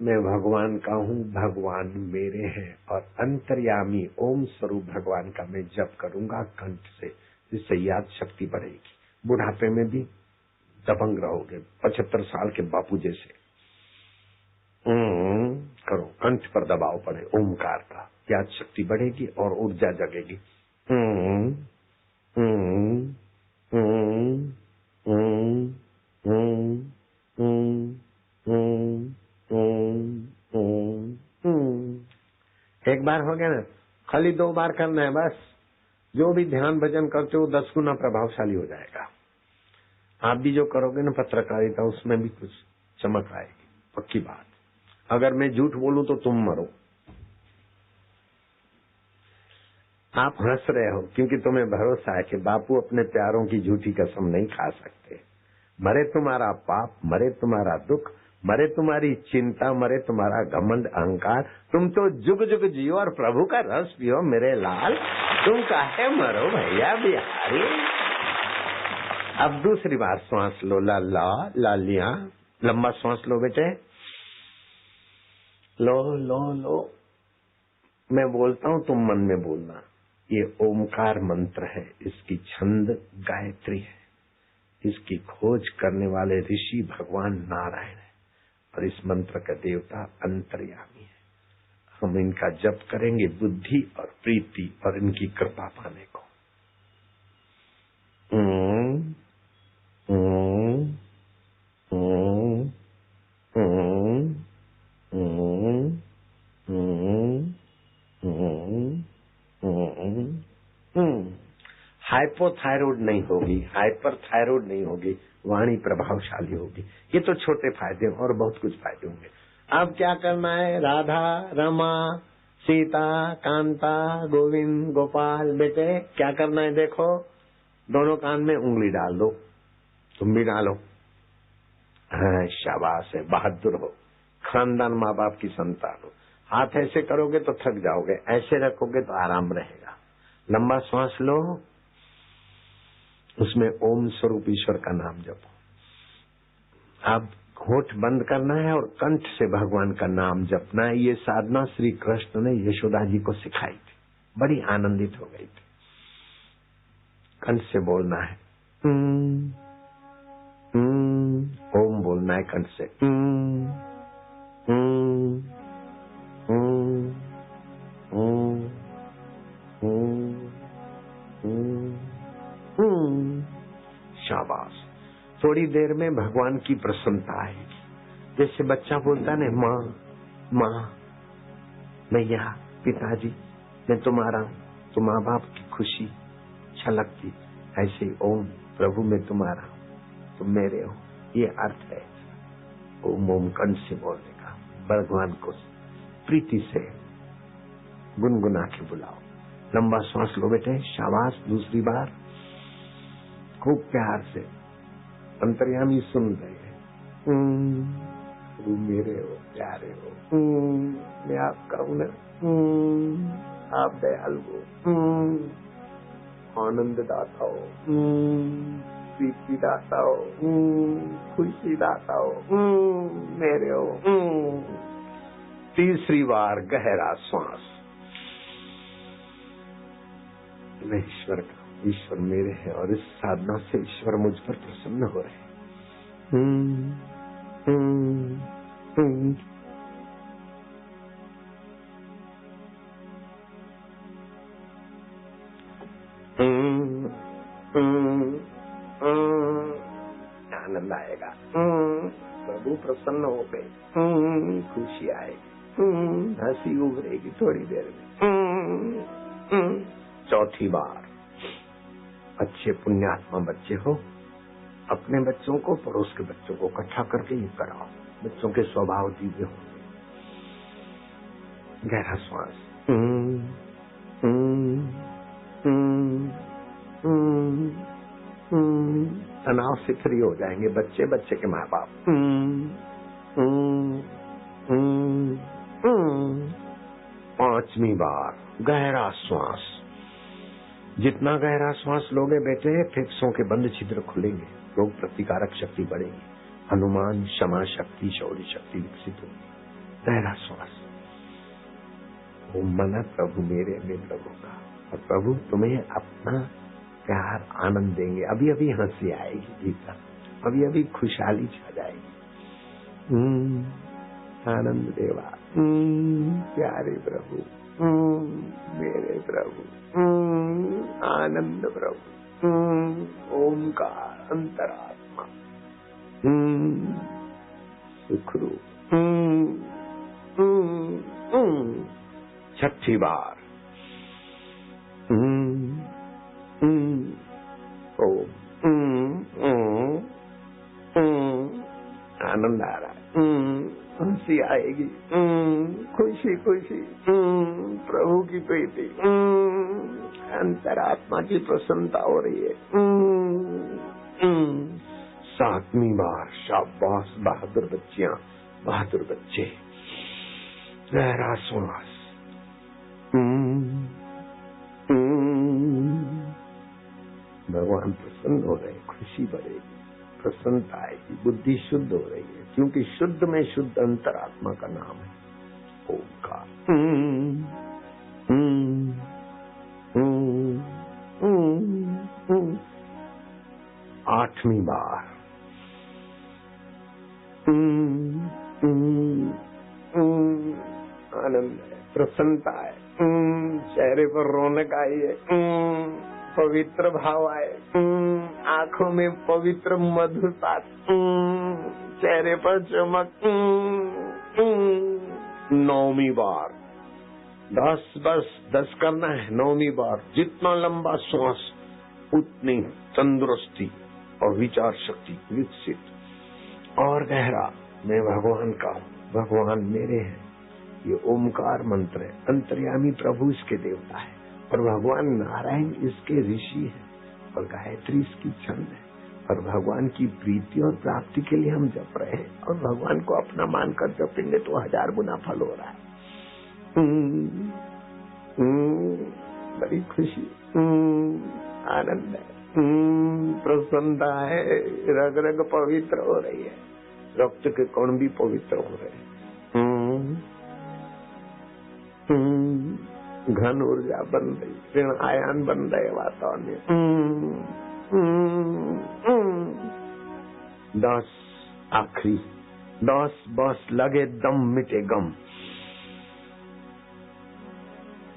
मैं भगवान का हूँ, भगवान मेरे हैं, और अंतर्यामी ओम स्वरूप भगवान का मैं जप करूंगा कंठ से, जिससे याद शक्ति बढ़ेगी। बुढ़ापे में भी दबंग रहोगे 75 साल के बापू जैसे। करो, कंठ पर दबाव पड़े ओमकार का, याद शक्ति बढ़ेगी और ऊर्जा जगेगी। एक बार हो गया ना, खाली 2 बार करना है बस। जो भी ध्यान भजन करते हो 10 गुना प्रभावशाली हो जाएगा। आप भी जो करोगे ना पत्रकारिता, उसमें भी कुछ चमक आएगी, पक्की बात। अगर मैं झूठ बोलूं तो तुम मरो। आप हंस रहे हो क्योंकि तुम्हें भरोसा है कि बापू अपने प्यारों की झूठी कसम नहीं खा सकते। मरे तुम्हारा पाप, मरे तुम्हारा दुख, मरे तुम्हारी चिंता, मरे तुम्हारा घमंड अहंकार। तुम तो जुग जुग जियो और प्रभु का रस पियो मेरे लाल। तुम काहे मरो भैया बिहारी। अब दूसरी बार श्वास लो, लाला लालिया, लंबा श्वास लो बेटे, लो लो लो। मैं बोलता हूं तुम मन में बोलना। ये ओमकार मंत्र है, इसकी छंद गायत्री है, इसकी खोज करने वाले ऋषि भगवान नारायण है और इस मंत्र का देवता अंतर्यामी है। हम इनका जप करेंगे बुद्धि और प्रीति और इनकी कृपा पाने को। हाइपोथायरॉइड नहीं होगी, हाइपर थायरॉइड नहीं होगी, वाणी प्रभावशाली होगी। ये तो छोटे फायदे और बहुत कुछ फायदे होंगे। अब क्या करना है? राधा, रमा, सीता, कांता, गोविंद, गोपाल। बेटे क्या करना है? देखो, दोनों कान में उंगली डाल दो। तुम भी डालो। हाँ, शाबाश है, बहादुर हो, खानदान माँ बाप की संतान हो। हाथ ऐसे करोगे तो थक जाओगे, ऐसे रखोगे तो आराम रहेगा। लंबा श्वास लो, उसमें ओम स्वरूप ईश्वर का नाम जपो। अब होठ बंद करना है और कंठ से भगवान का नाम जपना है। ये साधना श्री कृष्ण ने यशोदा जी को सिखाई थी, बड़ी आनंदित हो गई थी। कंठ से बोलना है, ओम बोलना है कंठ से। शाबाश। थोड़ी देर में भगवान की प्रसन्नता आएगी। जैसे बच्चा बोलता है माँ माँ, मैया, पिताजी, मैं तुम्हारा हूँ, तो माँ बाप की खुशी छलकती। ऐसे ओम, प्रभु मैं तुम्हारा हूँ, तुम मेरे हो, ये अर्थ है ओम। ओम कंठ से बोलने का, भगवान को प्रीति से गुनगुना के बुलाओ। लंबा श्वास लो बेटे, शाबाश। दूसरी बार खूब प्यार से। अंतर्यामी सुन रहे हैं, तुम मेरे हो, प्यारे हो, मैं आपका हूं ना, आप दयालु हो, आनंद दाता हो, प्रीति दाता हो, खुशी दाता हो, मेरे हो। तीसरी बार गहरा श्वास। मैं ईश्वर का, ईश्वर मेरे है और इस साधना से ईश्वर मुझ पर प्रसन्न हो रहे हैं। आनंद आएगा, प्रभु प्रसन्न हो गए, खुशी आएगी, हंसी उभरेगी थोड़ी देर में। चौथी बार, अच्छे पुण्यात्मा बच्चे हो, अपने बच्चों को, पड़ोस के बच्चों को इकट्ठा करके ये कराओ। बच्चों के स्वभाव दिव्य होंगे। गहरा श्वास। तनाव से फ्री हो जाएंगे बच्चे, बच्चे के माँ बाप। पांचवी बार गहरा श्वास। जितना गहरा श्वास लोगे बेटे, फेफड़ों के बंद छिद्र खुलेंगे, रोग प्रतिकारक शक्ति बढ़ेगी, हनुमान क्षमा शक्ति, शौर्य शक्ति विकसित होगी। गहरा श्वास। ओम मन प्रभु मेरे में प्रभु का, और प्रभु तुम्हें अपना प्यार आनंद देंगे। अभी अभी हंसी आएगी भीतर, अभी अभी खुशहाली छा जाएगी। आनंद देवा, प्यारे प्रभु, मेरे प्रभु, आनंद प्रभु, ओमकार अंतरात्मा, सुखरूप। छठी बार आनंद आ रहा है, हंसी आएगी, खुशी खुशी, प्रभु की प्रीति, अंतरात्मा की प्रसन्नता हो रही है। 7वीं बार शाबाश बहादुर बच्चियां, बहादुर बच्चे, गहरा श्वास, भगवान प्रसन्न हो रहे, खुशी बढ़ेगी, प्रसन्नता आएगी, बुद्धि शुद्ध हो रही है, क्योंकि शुद्ध में शुद्ध अंतरात्मा का नाम है ओमकार। 8वीं बार आनंद है, प्रसन्नता है, चेहरे पर रौनक आई है, पवित्र भाव आए, आंखों में पवित्र मधुरता, चेहरे पर चमक। 9वीं बार 10 करना है। 9वीं बार जितना लंबा श्वास उतनी तंदुरुस्ती और विचार शक्ति विकसित और गहरा। मैं भगवान का हूँ, भगवान मेरे हैं। ये ओमकार मंत्र है, अंतर्यामी प्रभु इसके देवता है और भगवान नारायण इसके ऋषि है और गायत्री इसकी छंद है और भगवान की प्रीति और प्राप्ति के लिए हम जप रहे हैं और भगवान को अपना मानकर जपेंगे तो 1000 गुना फल हो रहा है। बड़ी खुशी, आनंद है, प्रसन्नता है, रग रग पवित्र हो रही है, रक्त के कण भी पवित्र हो रहे हैं। घन ऊर्जा बन रही, ऋण आयान बन रहे वातावरण में। 10 आखिरी 10 बस लगे दम मिटे गम।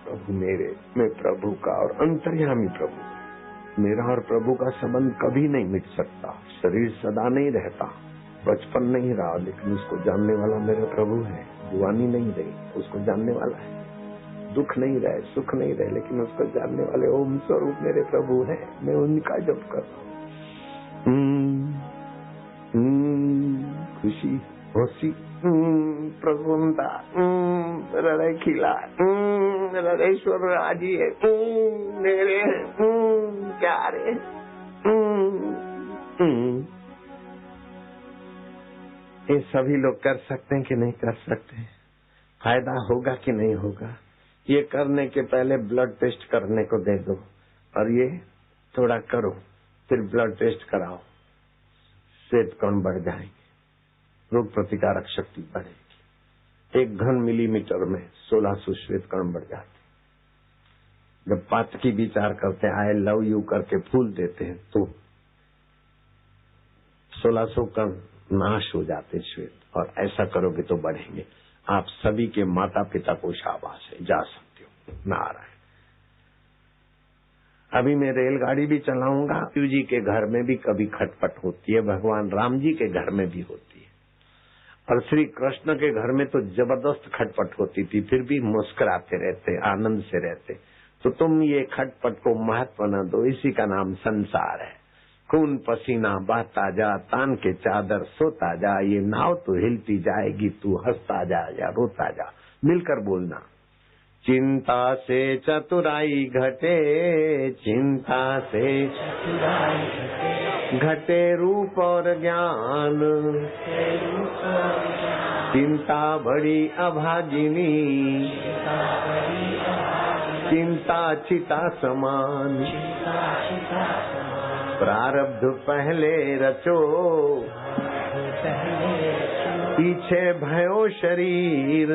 प्रभु मेरे, मैं प्रभु का और अंतर्यामी प्रभु। मेरा और प्रभु का संबंध कभी नहीं मिट सकता। शरीर सदा नहीं रहता, बचपन नहीं रहा, लेकिन उसको जानने वाला मेरा प्रभु है। जुआनी नहीं रही, उसको जानने वाला है। दुख नहीं रहे, सुख नहीं रहे, लेकिन उसको जानने वाले ओम स्वरूप मेरे प्रभु है। मैं उनका जप कर रहा हूँ। खुशी, खुशी, प्रसन्नता, हृदय खिला, हृदय स्वर राजी है, मेरे प्यारे। ये सभी लोग कर सकते हैं कि नहीं कर सकते? फायदा होगा कि नहीं होगा? ये करने के पहले ब्लड टेस्ट करने को दे दो और ये थोड़ा करो, फिर ब्लड टेस्ट कराओ, श्वेत कण बढ़ जाएंगे, रोग प्रतिकारक शक्ति बढ़ेगी। 1 घन मिलीमीटर में 1600 श्वेत कण बढ़ जाते। जब पातकी विचार करते हैं, आई लव यू करके फूल देते हैं, तो 1600 कण नाश हो जाते श्वेत, और ऐसा करोगे तो बढ़ेंगे। आप सभी के माता पिता को शाबाश है, जा सकते हो। नारायण। अभी मैं रेलगाड़ी भी चलाऊंगा। शिव जी के घर में भी कभी खटपट होती है, भगवान राम जी के घर में भी होती है, और श्री कृष्ण के घर में तो जबरदस्त खटपट होती थी, फिर भी मुस्कुराते रहते, आनंद से रहते। तो तुम ये खटपट को महत्व न दो, इसी का नाम संसार है। खून पसीना बहता जा, तान के चादर सोता जा, ये नाव तो हिलती जाएगी, तू हंसता जा या रोता जा। मिलकर बोलना। चिंता से चतुराई घटे, चिंता से चतुराई घटे रूप और ज्ञान, चिंता बड़ी अभागिनी, चिंता चिता समान, प्रारब्ध पहले रचो, पीछे भयो शरीर,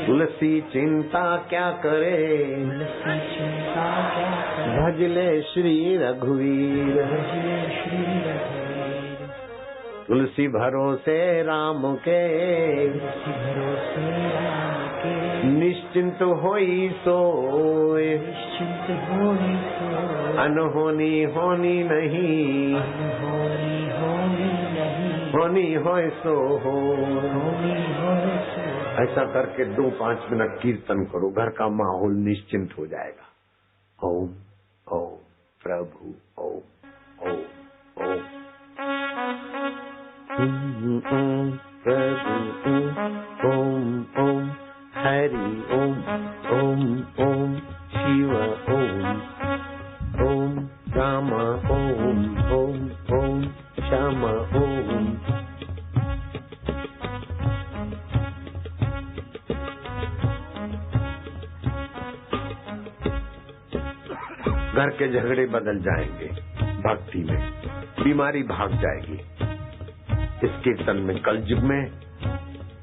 तुलसी चिंता क्या करे, भजले श्री रघुवीर। तुलसी भरोसे राम के, तुलसी भरोसे राम के, निश्चिंत होई सोए, निश्चिंत होई सोए, अनहोनी होनी नहीं, अनहोनी होनी नहीं, होनी होए सो हो। होनी होए सो। ऐसा करके 2-5 मिनट कीर्तन करो, घर का माहौल निश्चिंत हो जाएगा। ओम ओम प्रभु ओम ओम ओम प्रभु ओम ओम हरि ओम ओम ओम शिव ओम ओम राम ओम ओम ओम श्याम ओम। घर के झगड़े बदल जाएंगे भक्ति में, बीमारी भाग जाएगी। इस कीर्तन में कलयुग में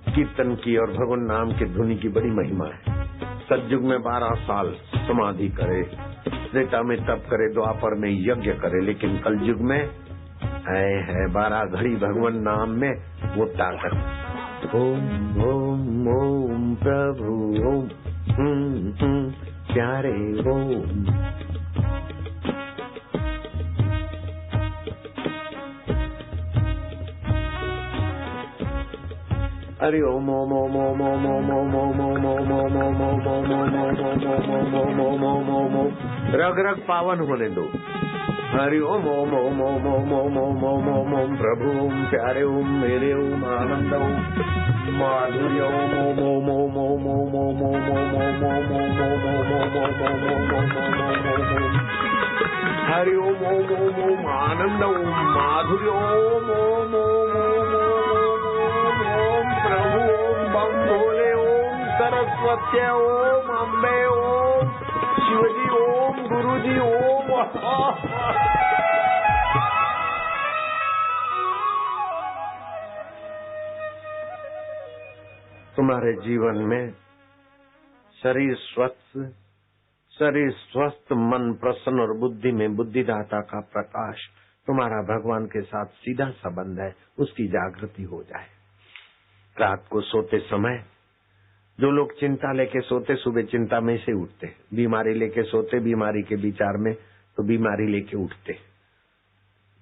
कीर्तन की और भगवान नाम के धुनी की बड़ी महिमा है। सतयुग में 12 साल समाधि करे, त्रेता में तप करे, द्वापर में यज्ञ करे, लेकिन कलयुग में है 12 घड़ी भगवान नाम में वो ताकत। ओम ओम ओम प्रभु ओम प्यारे ओम। हरि ओम ओम ओम ओम ओम ओम ओम ओम ओम ओम ओम ओम ओम ओम ओम ओम ओम ओम। रग रग पावन होने दो। हरि ओम ओम ओम ओम ओम ओम ओम ओम ओम ओम प्रभु ओम प्यारे ओम मेरे ओम आनंद ओम माधुर्य ओम ओम ओम ओम ओम ओम ओम ओम ओम ओम ओम ओम ओम ओम। हरि ओम ओम ओम ओम आनंद ओम माधुर्य ओम ओम ओम ओम ओम प्रभु ओम बम भोले ओम सरस्वती ओम अम्बे ओम शिवजी ओम गुरुजी ओम। तुम्हारे जीवन में शरीर स्वस्थ, मन प्रसन्न और बुद्धि में बुद्धिदाता का प्रकाश, तुम्हारा भगवान के साथ सीधा संबंध है, उसकी जागृति हो जाए। रात को सोते समय जो लोग चिंता लेके सोते, सुबह चिंता में से उठते, बीमारी लेके सोते, बीमारी के विचार में तो बीमारी लेके उठते,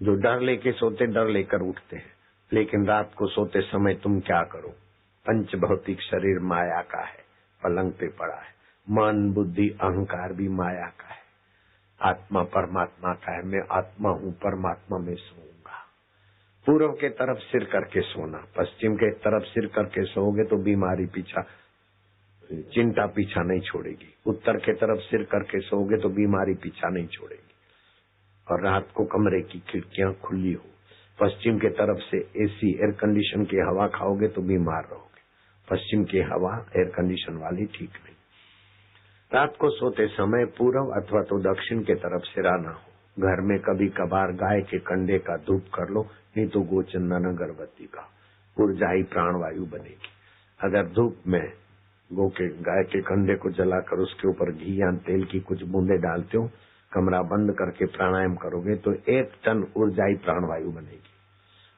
जो डर लेके सोते डर लेकर उठते। लेकिन रात को सोते समय तुम क्या करो? पंच भौतिक शरीर माया का है, पलंग पे पड़ा है, मन बुद्धि अहंकार भी माया का है, आत्मा परमात्मा का है। मैं आत्मा हूँ, परमात्मा में सोऊंगा। पूर्व के तरफ सिर करके सोना, पश्चिम के तरफ सिर करके सोओगे तो बीमारी पीछा, चिंता पीछा नहीं छोड़ेगी। उत्तर के तरफ सिर करके सोओगे तो बीमारी पीछा नहीं छोड़ेगी। और रात को कमरे की खिड़कियां खुली हो, पश्चिम के तरफ से एसी एयर कंडीशन की हवा खाओगे तो बीमार रहोगे। पश्चिम की हवा एयर कंडीशन वाली ठीक नहीं। रात को सोते समय पूर्व अथवा तो दक्षिण के तरफ सिराना हो। घर में कभी कभार गाय के कंडे का धूप कर लो, नहीं तो गोचंदन अगरबत्ती का, ऊर्जाई प्राणवायु बनेगी। अगर धूप में गाय के कंडे को जलाकर उसके ऊपर घी या तेल की कुछ बूंदे डालते हो, कमरा बंद करके प्राणायाम करोगे तो 1 टन ऊर्जाई प्राणवायु बनेगी।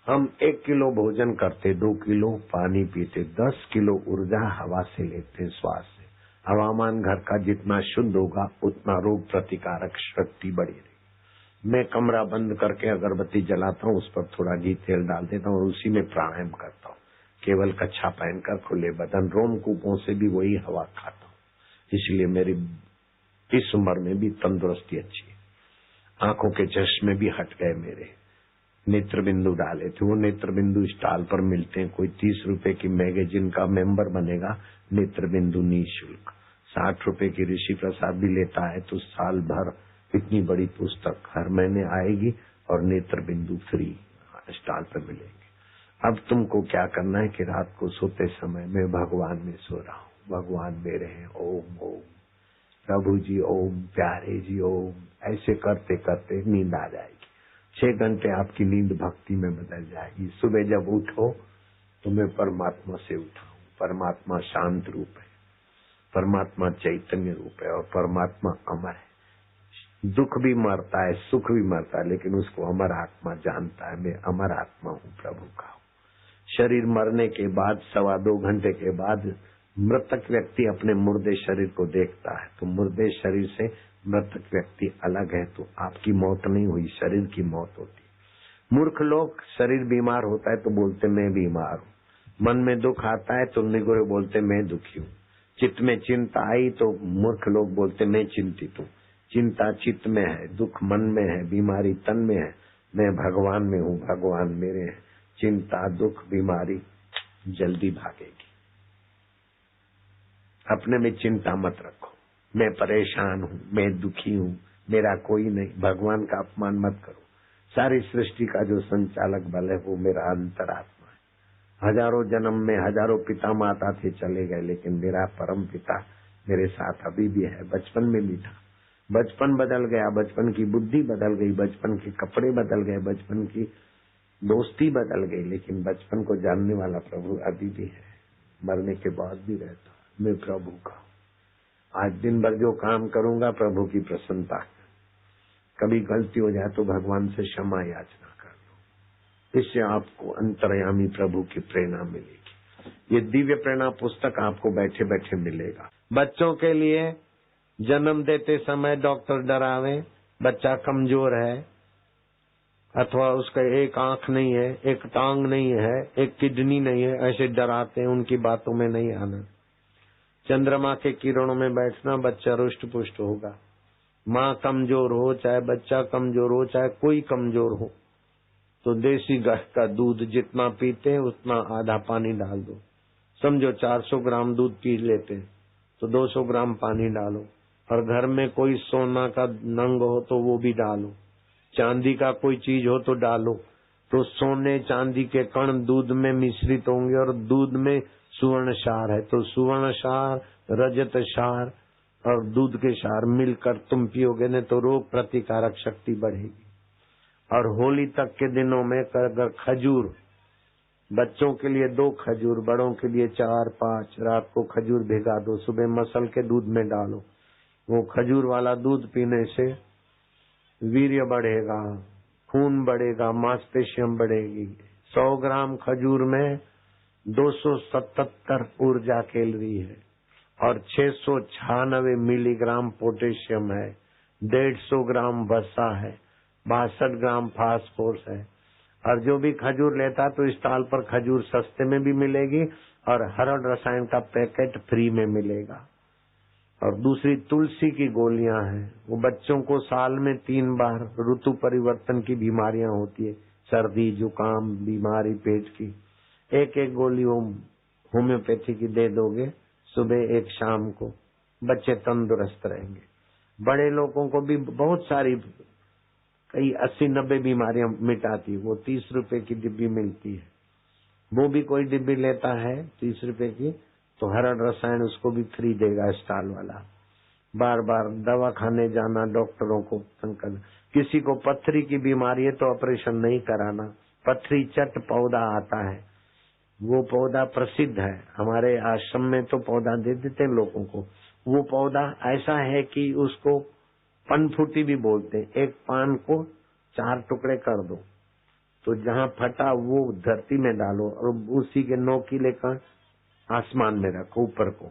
हम 1 किलो भोजन करते, 2 किलो पानी पीते, 10 किलो ऊर्जा हवा से लेते, श्वास से। हवामान घर का जितना शुद्ध होगा उतना रोग प्रतिकारक शक्ति बढ़ी रहेगी। मैं कमरा बंद करके अगरबत्ती जलाता हूँ, उस पर थोड़ा घी तेल डाल देता हूँ और उसी में प्राणायाम करता हूँ। केवल कच्छा पहनकर खुले बदन, रोमकूपों से भी वही हवा खाता हूँ। इसलिए मेरी इस उम्र में भी तंदुरुस्ती अच्छी है। आंखों के चश्मे भी हट गए मेरे। नेत्र बिंदु डाले थे, वो नेत्र बिंदु स्टॉल पर मिलते हैं। कोई 30 रुपए की मैगजीन का मेंबर बनेगा, नेत्र बिंदु निःशुल्क। 60 रुपए की ऋषि प्रसाद भी लेता है तो साल भर इतनी बड़ी पुस्तक हर महीने आएगी और नेत्र बिंदु फ्री स्टॉल पर मिलेंगे। अब तुमको क्या करना है कि रात को सोते समय मैं भगवान में सो रहा हूँ, भगवान मेरे हैं, ओम ओम प्रभु जी ओम प्यारे जी ओम। ऐसे करते करते नींद आ जाएगी। 6 घंटे आपकी नींद भक्ति में बदल जाएगी। सुबह जब उठो तो मैं परमात्मा से उठा हूँ। परमात्मा शांत रूप है, परमात्मा चैतन्य रूप है और परमात्मा अमर है। दुख भी मरता है, सुख भी मरता है, लेकिन उसको अमर आत्मा जानता है, मैं अमर आत्मा हूँ, प्रभु का हूँ। शरीर मरने के बाद 2.25 घंटे के बाद मृतक व्यक्ति अपने मुर्दे शरीर को देखता है, तो मुर्दे शरीर से मृतक व्यक्ति अलग है, तो आपकी मौत नहीं हुई, शरीर की मौत होती। मूर्ख लोग शरीर बीमार होता है तो बोलते मैं बीमार हूँ, मन में दुख आता है तो निगुरे बोलते मैं दुखी हूँ, चित्त में चिंता आई तो मूर्ख लोग बोलते मैं चिंतित हूँ। चिंता चित्त में है, दुख मन में है, बीमारी तन में है, मैं भगवान में हूँ, भगवान मेरे हैं। चिंता दुख बीमारी जल्दी भागेगी। अपने में चिंता मत रखो, मैं परेशान हूँ, मैं दुखी हूँ, मेरा कोई नहीं। भगवान का अपमान मत करो। सारी सृष्टि का जो संचालक बल है वो मेरा अंतरात्मा है। हजारों जन्म में हजारों पिता माता थे, चले गए, लेकिन मेरा परम पिता मेरे साथ अभी भी है। बचपन में भी था, बचपन बदल गया, बचपन की बुद्धि बदल गई, बचपन के कपड़े बदल गए, बचपन की दोस्ती बदल गई, लेकिन बचपन को जानने वाला प्रभु अभी भी है, मरने के बाद भी रहता। मैं प्रभु का आज दिन भर जो काम करूंगा प्रभु की प्रसन्नता। कभी गलती हो जाए तो भगवान से क्षमा याचना कर लो, इससे आपको अंतर्यामी प्रभु की प्रेरणा मिलेगी। ये दिव्य प्रेरणा पुस्तक आपको बैठे बैठे मिलेगा। बच्चों के लिए जन्म देते समय डॉक्टर डरावे, बच्चा कमजोर है अथवा उसका एक आंख नहीं है, एक टांग नहीं है, एक किडनी नहीं है, ऐसे डराते हैं। उनकी बातों में नहीं आना। चंद्रमा के किरणों में बैठना, बच्चा रुष्ट पुष्ट होगा। माँ कमजोर हो, चाहे बच्चा कमजोर हो, चाहे कोई कमजोर हो, तो देसी गाय का दूध जितना पीते हैं उतना आधा पानी डाल दो। समझो 400 ग्राम दूध पी लेते हैं तो 200 ग्राम पानी डालो। और घर में कोई सोना का नंग हो तो वो भी डालो, चांदी का कोई चीज हो तो डालो। तो सोने चांदी के कण दूध में मिश्रित होंगे और दूध में सुवर्ण क्षार है, तो सुवर्ण क्षार, रजत क्षार और दूध के क्षार मिलकर तुम पियोगे न तो रोग प्रतिकारक शक्ति बढ़ेगी। और होली तक के दिनों में अगर खजूर, बच्चों के लिए 2 खजूर, बड़ों के लिए 4-5, रात को खजूर भिगा दो, सुबह मसल के दूध में डालो। वो खजूर वाला दूध पीने से वीर्य बढ़ेगा, खून बढ़ेगा, मांसपेशियां बढ़ेगी। 100 ग्राम खजूर में 277 ऊर्जा कैलोरी है और 696 मिलीग्राम पोटेशियम है, 150 ग्राम वसा है, 62 ग्राम फास्फोरस है। और जो भी खजूर लेता तो स्टॉल पर खजूर सस्ते में भी मिलेगी और हर्बल रसायन का पैकेट फ्री में मिलेगा। और दूसरी तुलसी की गोलियां हैं, वो बच्चों को साल में 3 बार ऋतु परिवर्तन की बीमारियां होती है, सर्दी जुकाम बीमारी पेट की, एक गोली वो होम्योपैथी की दे दोगे, सुबह एक शाम को, बच्चे तंदुरुस्त रहेंगे। बड़े लोगों को भी बहुत सारी कई 80-90 बीमारियां मिटाती, वो 30 रुपए की डिब्बी मिलती है, वो भी कोई डिब्बी लेता है 30 रुपए की तो हर्बल रसायन उसको भी फ्री देगा स्टॉल वाला। बार बार दवा खाने जाना, डॉक्टरों को तंग करना। किसी को पथरी की बीमारी है तो ऑपरेशन नहीं कराना। पथरी चट पौधा आता है, वो पौधा प्रसिद्ध है, हमारे आश्रम में तो पौधा दे देते हैं लोगों को। वो पौधा ऐसा है कि उसको पनफूटी भी बोलते हैं। एक पान को 4 टुकड़े कर दो तो जहाँ फटा वो धरती में डालो और उसी के नोकीले का आसमान में रखो ऊपर को,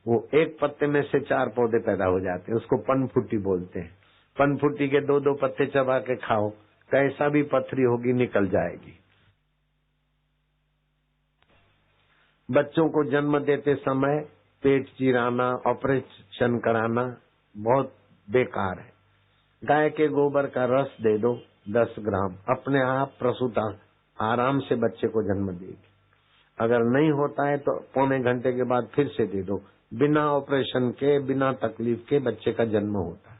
वो एक पत्ते में से 4 पौधे पैदा हो जाते हैं, उसको पनफूटी बोलते हैं। पनफूटी के 2-2 पत्ते चबा के खाओ, कैसा भी पथरी होगी निकल जाएगी। बच्चों को जन्म देते समय पेट चिराना, ऑपरेशन कराना बहुत बेकार है। गाय के गोबर का रस दे दो 10 ग्राम, अपने आप प्रसूता आराम से बच्चे को जन्म देगी। अगर नहीं होता है तो पौने घंटे के बाद फिर से दे दो। बिना ऑपरेशन के, बिना तकलीफ के बच्चे का जन्म होता है।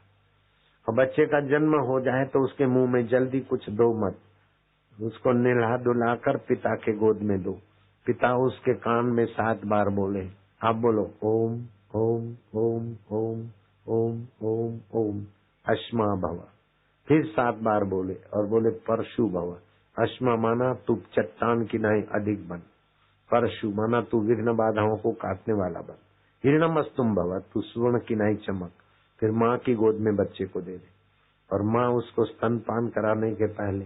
और बच्चे का जन्म हो जाए तो उसके मुंह में जल्दी कुछ दो मत, उसको नहला धुलाकर पिता के गोद में दो। पिता उसके कान में 7 बार बोले, आप बोलो ओम ओम ओम ओम ओम ओम ओम अश्मा भव, फिर 7 बार बोले और बोले परशु भव। अश्मा माना तू चट्टान की नाई अधिक बन, परशु माना तू विघ्न बाधाओं को काटने वाला बन, हिरणमस्तुम भव तू स्वर्ण की नाई चमक। फिर माँ की गोद में बच्चे को दे दे। और माँ उसको स्तनपान कराने के पहले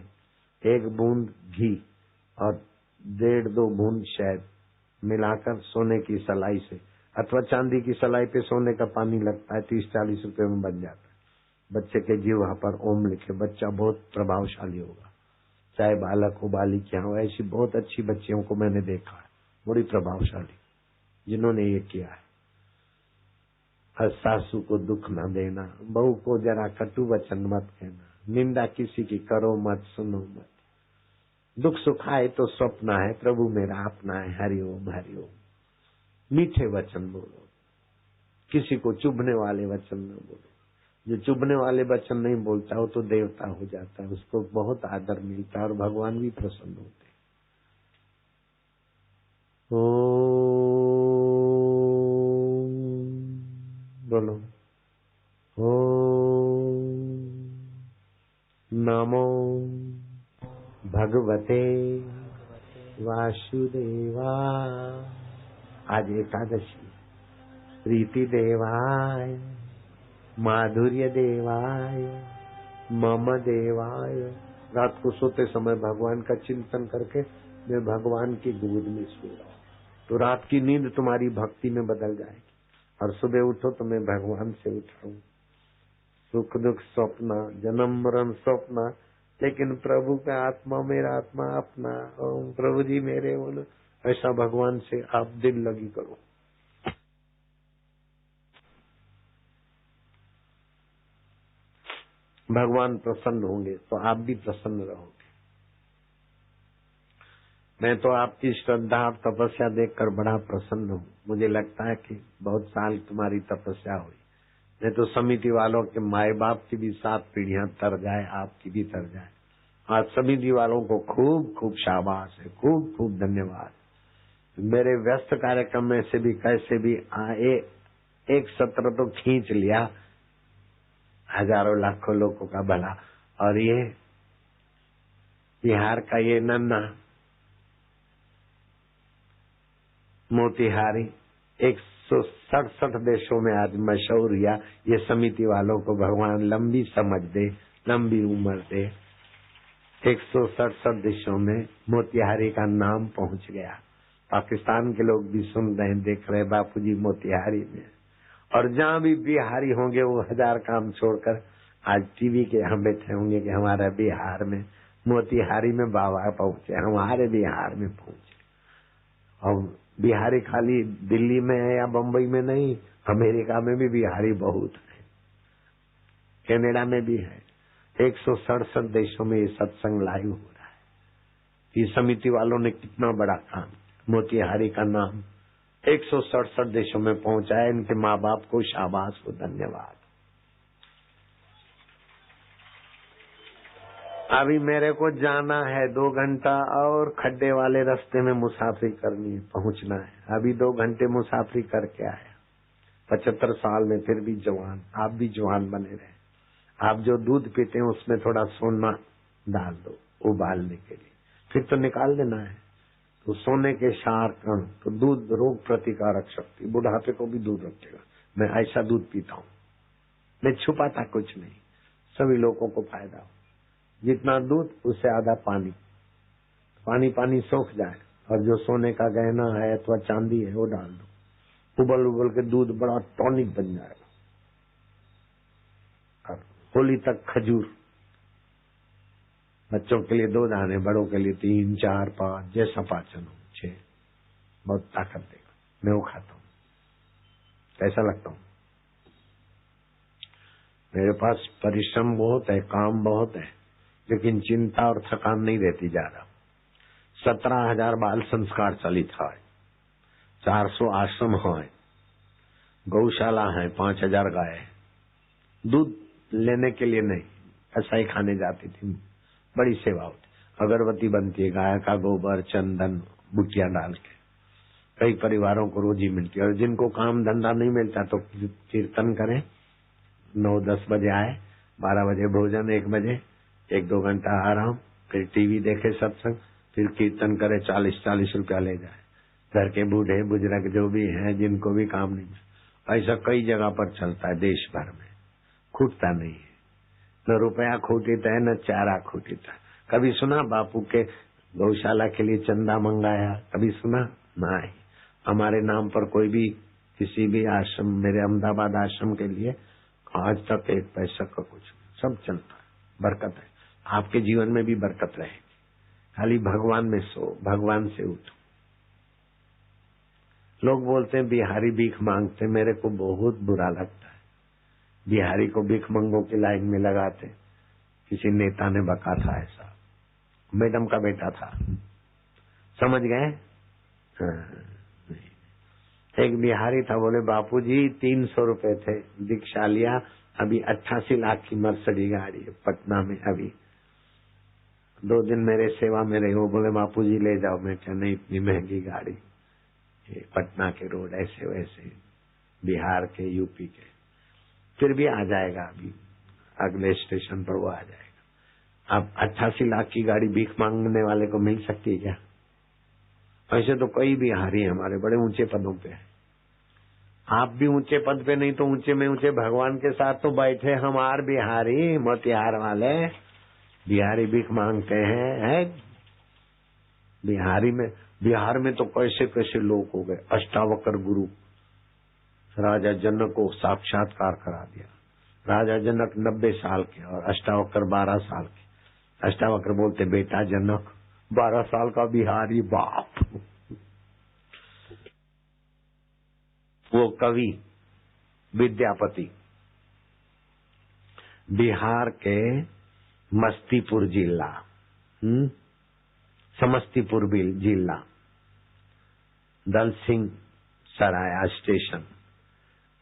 1 बूंद घी और 1.5-2 बूंद शहद मिलाकर सोने की सलाई से अथवा चांदी की सलाई पे सोने का पानी लगता है, 30-40 रुपए में बन जाता है। बच्चे के जीवा पर ओम लिखे, बच्चा बहुत प्रभावशाली होगा। चाहे बालक हो बालिका हो, ऐसी बहुत अच्छी बच्चियों को मैंने देखा है, बड़ी प्रभावशाली, जिन्होंने ये किया है। हर सासू को दुख न देना, बहू को जरा कटु वचन मत कहना, निंदा किसी की करो मत, सुनो मत। दुख सुख आए तो स्वप्न है, प्रभु मेरा अपना है, हरिओम हरिओम। मीठे वचन बोलो, किसी को चुभने वाले वचन न बोलो। जो चुभने वाले वचन नहीं बोलता हो तो देवता हो जाता है, उसको बहुत आदर मिलता है और भगवान भी प्रसन्न होते हैं। बोलो ओम नमो भगवते वासुदेवाय। आज एकादशी, प्रीति देवाय, माधुर्य देवाय, मम देवाय। रात को सोते समय भगवान का चिंतन करके मैं भगवान की गोद में सो रहा हूं, तो रात की नींद तुम्हारी भक्ति में बदल जाएगी और सुबह उठो तो मैं भगवान से उठाऊं। सुख दुख स्वप्न, जन्म मरण स्वप्न, लेकिन प्रभु का आत्मा मेरा आत्मा अपना, ओम प्रभु जी मेरे बोलो। ऐसा भगवान से आप दिल लगी करो। भगवान प्रसन्न होंगे तो आप भी प्रसन्न रहोगे। मैं तो आपकी श्रद्धा और तपस्या देखकर बड़ा प्रसन्न हूँ। मुझे लगता है कि बहुत साल तुम्हारी तपस्या हुई। नहीं तो समिति वालों के माए बाप की भी 7 पीढ़ियां तर जाए, आपकी भी तर जाए। आज समिति वालों को खूब खूब शाबाश है, खूब खूब धन्यवाद। मेरे व्यस्त कार्यक्रम में से भी कैसे भी एक सत्र तो खींच लिया, हजारों लाखों लोगों का भला। और ये बिहार का ये नन्ना मोतिहारी 167 देशों में आज मशहूर हुआ। ये समिति वालों को भगवान लंबी समझ दे, लंबी उम्र दे। 167 देशों में मोतिहारी का नाम पहुंच गया। पाकिस्तान के लोग भी सुन रहे हैं, देख रहे, बापूजी मोतिहारी में। और जहाँ भी बिहारी होंगे वो 1000 काम छोड़कर आज टीवी के यहाँ बैठे होंगे कि हमारा बिहार में मोतिहारी में बाबा पहुंचे, हमारे बिहार में पहुंचे। और बिहारी खाली दिल्ली में है या बम्बई में नहीं, अमेरिका में भी बिहारी बहुत है, कनाडा में भी है। 167 देशों में ये सत्संग लाइव हो रहा है। इस समिति वालों ने कितना बड़ा काम, मोतिहारी का नाम 167 देशों में पहुंचाया। इनके माँ बाप को शाबाश को धन्यवाद। अभी मेरे को जाना है 2 घंटा और खड्डे वाले रास्ते में मुसाफरी करनी है, पहुंचना है। अभी 2 घंटे मुसाफरी करके आया। 75 साल में फिर भी जवान। आप भी जवान बने रहे। आप जो दूध पीते हैं उसमें थोड़ा सोना डाल दो उबालने के लिए, फिर तो निकाल देना है। तो सोने के क्षार कण, तो दूध रोग प्रतिकारक शक्ति, बुढ़ापे को भी दूध रखेगा। मैं ऐसा दूध पीता हूँ, मैं छुपाता कुछ नहीं, सभी लोगों को फायदा हो। जितना दूध उससे आधा पानी, पानी पानी सूख जाए और जो सोने का गहना है अथवा चांदी है वो डाल दो। उबल उबल के दूध बड़ा टॉनिक बन जाएगा। और होली तक खजूर, बच्चों के लिए 2 दाने, बड़ों के लिए 3, 4, 5, जैसा पाचन हो 6, बहुत ताकत देगा। मैं वो खाता हूँ। कैसा लगता हूँ? मेरे पास परिश्रम बहुत है, काम बहुत है, लेकिन चिंता और थकान नहीं रहती जा रहा। 17,000 बाल संस्कार चलित है, 400 आश्रम है, गौशाला है, 5,000 गाय है। दूध लेने के लिए नहीं, ऐसा ही खाने जाती थी। बड़ी सेवा होती, अगरबत्ती बनती है, गाय का गोबर, चंदन, बुटिया डाल के। कई परिवारों को रोजी मिलती है। और जिनको काम धंधा नहीं मिलता तो कीर्तन करें, 9-10 बजे आए, 12 बजे भोजन, 1 बजे 1-2 घंटा आराम, फिर टीवी देखे सत्संग, फिर कीर्तन करे, 40-40 रुपया ले जाए। घर के बूढ़े बुजुर्ग जो भी हैं, जिनको भी काम नहीं, ऐसा कई जगह पर चलता है देश भर में, खूटता नहीं है। न रुपया खूटित है न चारा खूटित है। कभी सुना बापू के गौशाला के लिए चंदा मंगाया? कभी सुना? नहीं। हमारे नाम पर कोई भी किसी भी आश्रम, मेरे अहमदाबाद आश्रम के लिए आज तक एक पैसा का कुछ, सब चलता है, बरकत है। आपके जीवन में भी बरकत रहेगी। खाली भगवान में सो, भगवान से उठो। लोग बोलते हैं बिहारी भीख मांगते, मेरे को बहुत बुरा लगता है। बिहारी को भीख मंगों की लाइन में लगाते। किसी नेता ने बका था ऐसा, मैडम का बेटा था, समझ गए? एक बिहारी था, बोले बापूजी 300 रुपए थे, दीक्षा लिया, अभी 88 लाख की मर्सिडीज गाड़ी है पटना में। अभी 2 दिन मेरे सेवा में रहे। वो बोले बापूजी ले जाओ। मैं क्या, नहीं इतनी महंगी गाड़ी, ये पटना के रोड ऐसे वैसे, बिहार के, यूपी के, फिर भी आ जाएगा। अभी अगले स्टेशन पर वो आ जाएगा। अब 88 लाख की गाड़ी भीख मांगने वाले को मिल सकती है क्या? ऐसे तो कई बिहारी हमारे बड़े ऊंचे पदों पे है। आप भी ऊंचे पद पे नहीं तो ऊंचे में ऊंचे भगवान के साथ तो बैठे। हमार बिहारी मोतिहार वाले बिहारी भीख मांगते हैं। बिहार में तो कैसे कैसे लोग हो गए। अष्टावक्र गुरु राजा जनक को साक्षात्कार करा दिया। राजा जनक 90 साल के और अष्टावक्र 12 साल के। अष्टावक्र बोलते बेटा जनक, 12 साल का बिहारी बाप। वो कवि विद्यापति बिहार के मस्तीपुर जिला, समस्तीपुर जिला, दल सिंह सराया स्टेशन,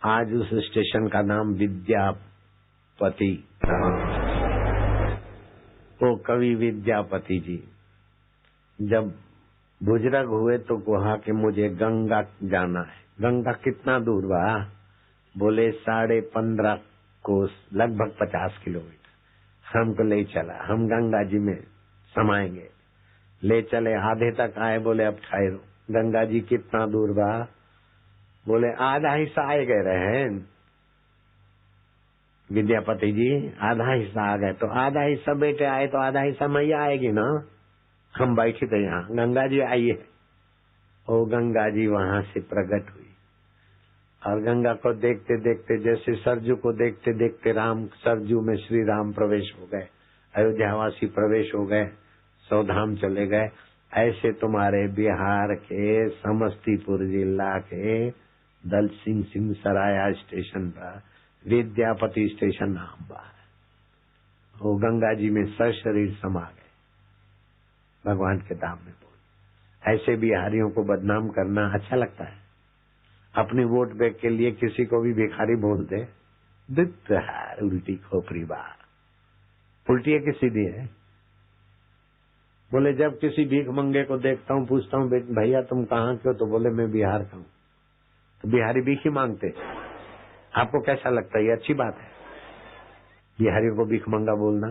आज उस स्टेशन का नाम विद्यापति। वो कवि विद्यापति जी जब बुजुर्ग हुए तो कहा कि मुझे गंगा जाना है। गंगा कितना दूर बा? बोले 15.5 कोस, लगभग 50 किलोमीटर। हमको ले चला, हम गंगा जी में समाएंगे। ले चले, आधे तक आए, बोले अब ठहरो। गंगा जी कितना दूर बा? बोले आधा हिस्सा आए गए रहे विद्यापति जी, आधा हिस्सा आ गए। तो आधा हिस्सा बेटे आए तो आधा हिस्सा मैया आएगी ना। हम बैठे थे यहाँ, गंगा जी आइए। और गंगा जी वहां से प्रकट हुई और गंगा को देखते देखते, जैसे सरजू को देखते देखते राम सरजू में श्री राम प्रवेश हो गए, अयोध्यावासी प्रवेश हो गए, 100 धाम चले गए। ऐसे तुम्हारे बिहार के समस्तीपुर जिला के दल सिंह सराया स्टेशन पर विद्यापति स्टेशन नाम बा। वो गंगा जी में सशरीर समा गए, भगवान के धाम में बोल। ऐसे बिहारियों को बदनाम करना अच्छा लगता है? अपनी वोट बैंक के लिए किसी को भी भिखारी बोल दे, उल्टी खोपड़ी बात। उल्टी है कि सीधी है? बोले जब किसी भीख मंगे को देखता हूँ, पूछता हूँ भैया तुम कहाँ के हो, तो बोले मैं बिहार का हूँ। तो बिहारी भीख ही मांगते। आपको कैसा लगता है? ये अच्छी बात है बिहारियों को भीख मंगा बोलना?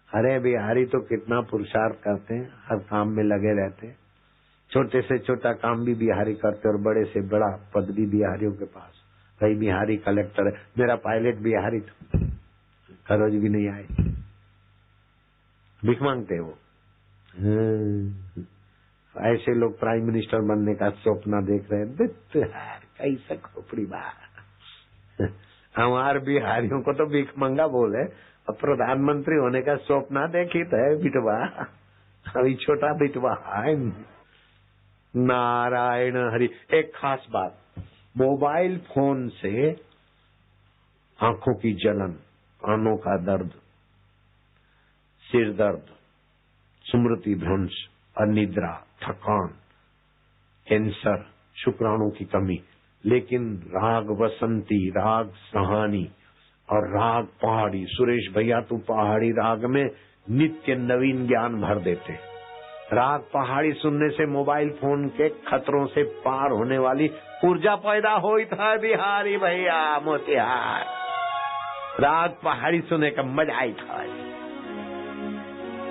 अरे बिहारी तो कितना पुरुषार्थ करते हैं, हर काम में लगे रहते हैं। छोटे से छोटा काम भी बिहारी करते और बड़े से बड़ा पद भी बिहारियों के पास। कई बिहारी कलेक्टर है, मेरा पायलट बिहारी था, खरोज भी नहीं आए, भीख मांगते वो। ऐसे लोग प्राइम मिनिस्टर बनने का सपना देख रहे हैं। कैसा खोपड़ी बात। हमारे बिहारियों को तो भीख मंगा बोले और प्रधानमंत्री होने का सपना देखी तो है बिटवा। अभी छोटा बिटवा है। नारायण हरि। एक खास बात, मोबाइल फोन से आंखों की जलन, कानों का दर्द, सिर दर्द, स्मृति भ्रंश, अनिद्रा, थकान, कैंसर, शुक्राणु की कमी। लेकिन राग बसंती, राग सहानी और राग पहाड़ी, सुरेश भैया तू पहाड़ी राग में नित्य नवीन ज्ञान भर देते। राग पहाड़ी सुनने से मोबाइल फोन के खतरों से पार होने वाली ऊर्जा पैदा हुई था बिहारी भैया मोतिहार। राग पहाड़ी सुनने का मजा आई था।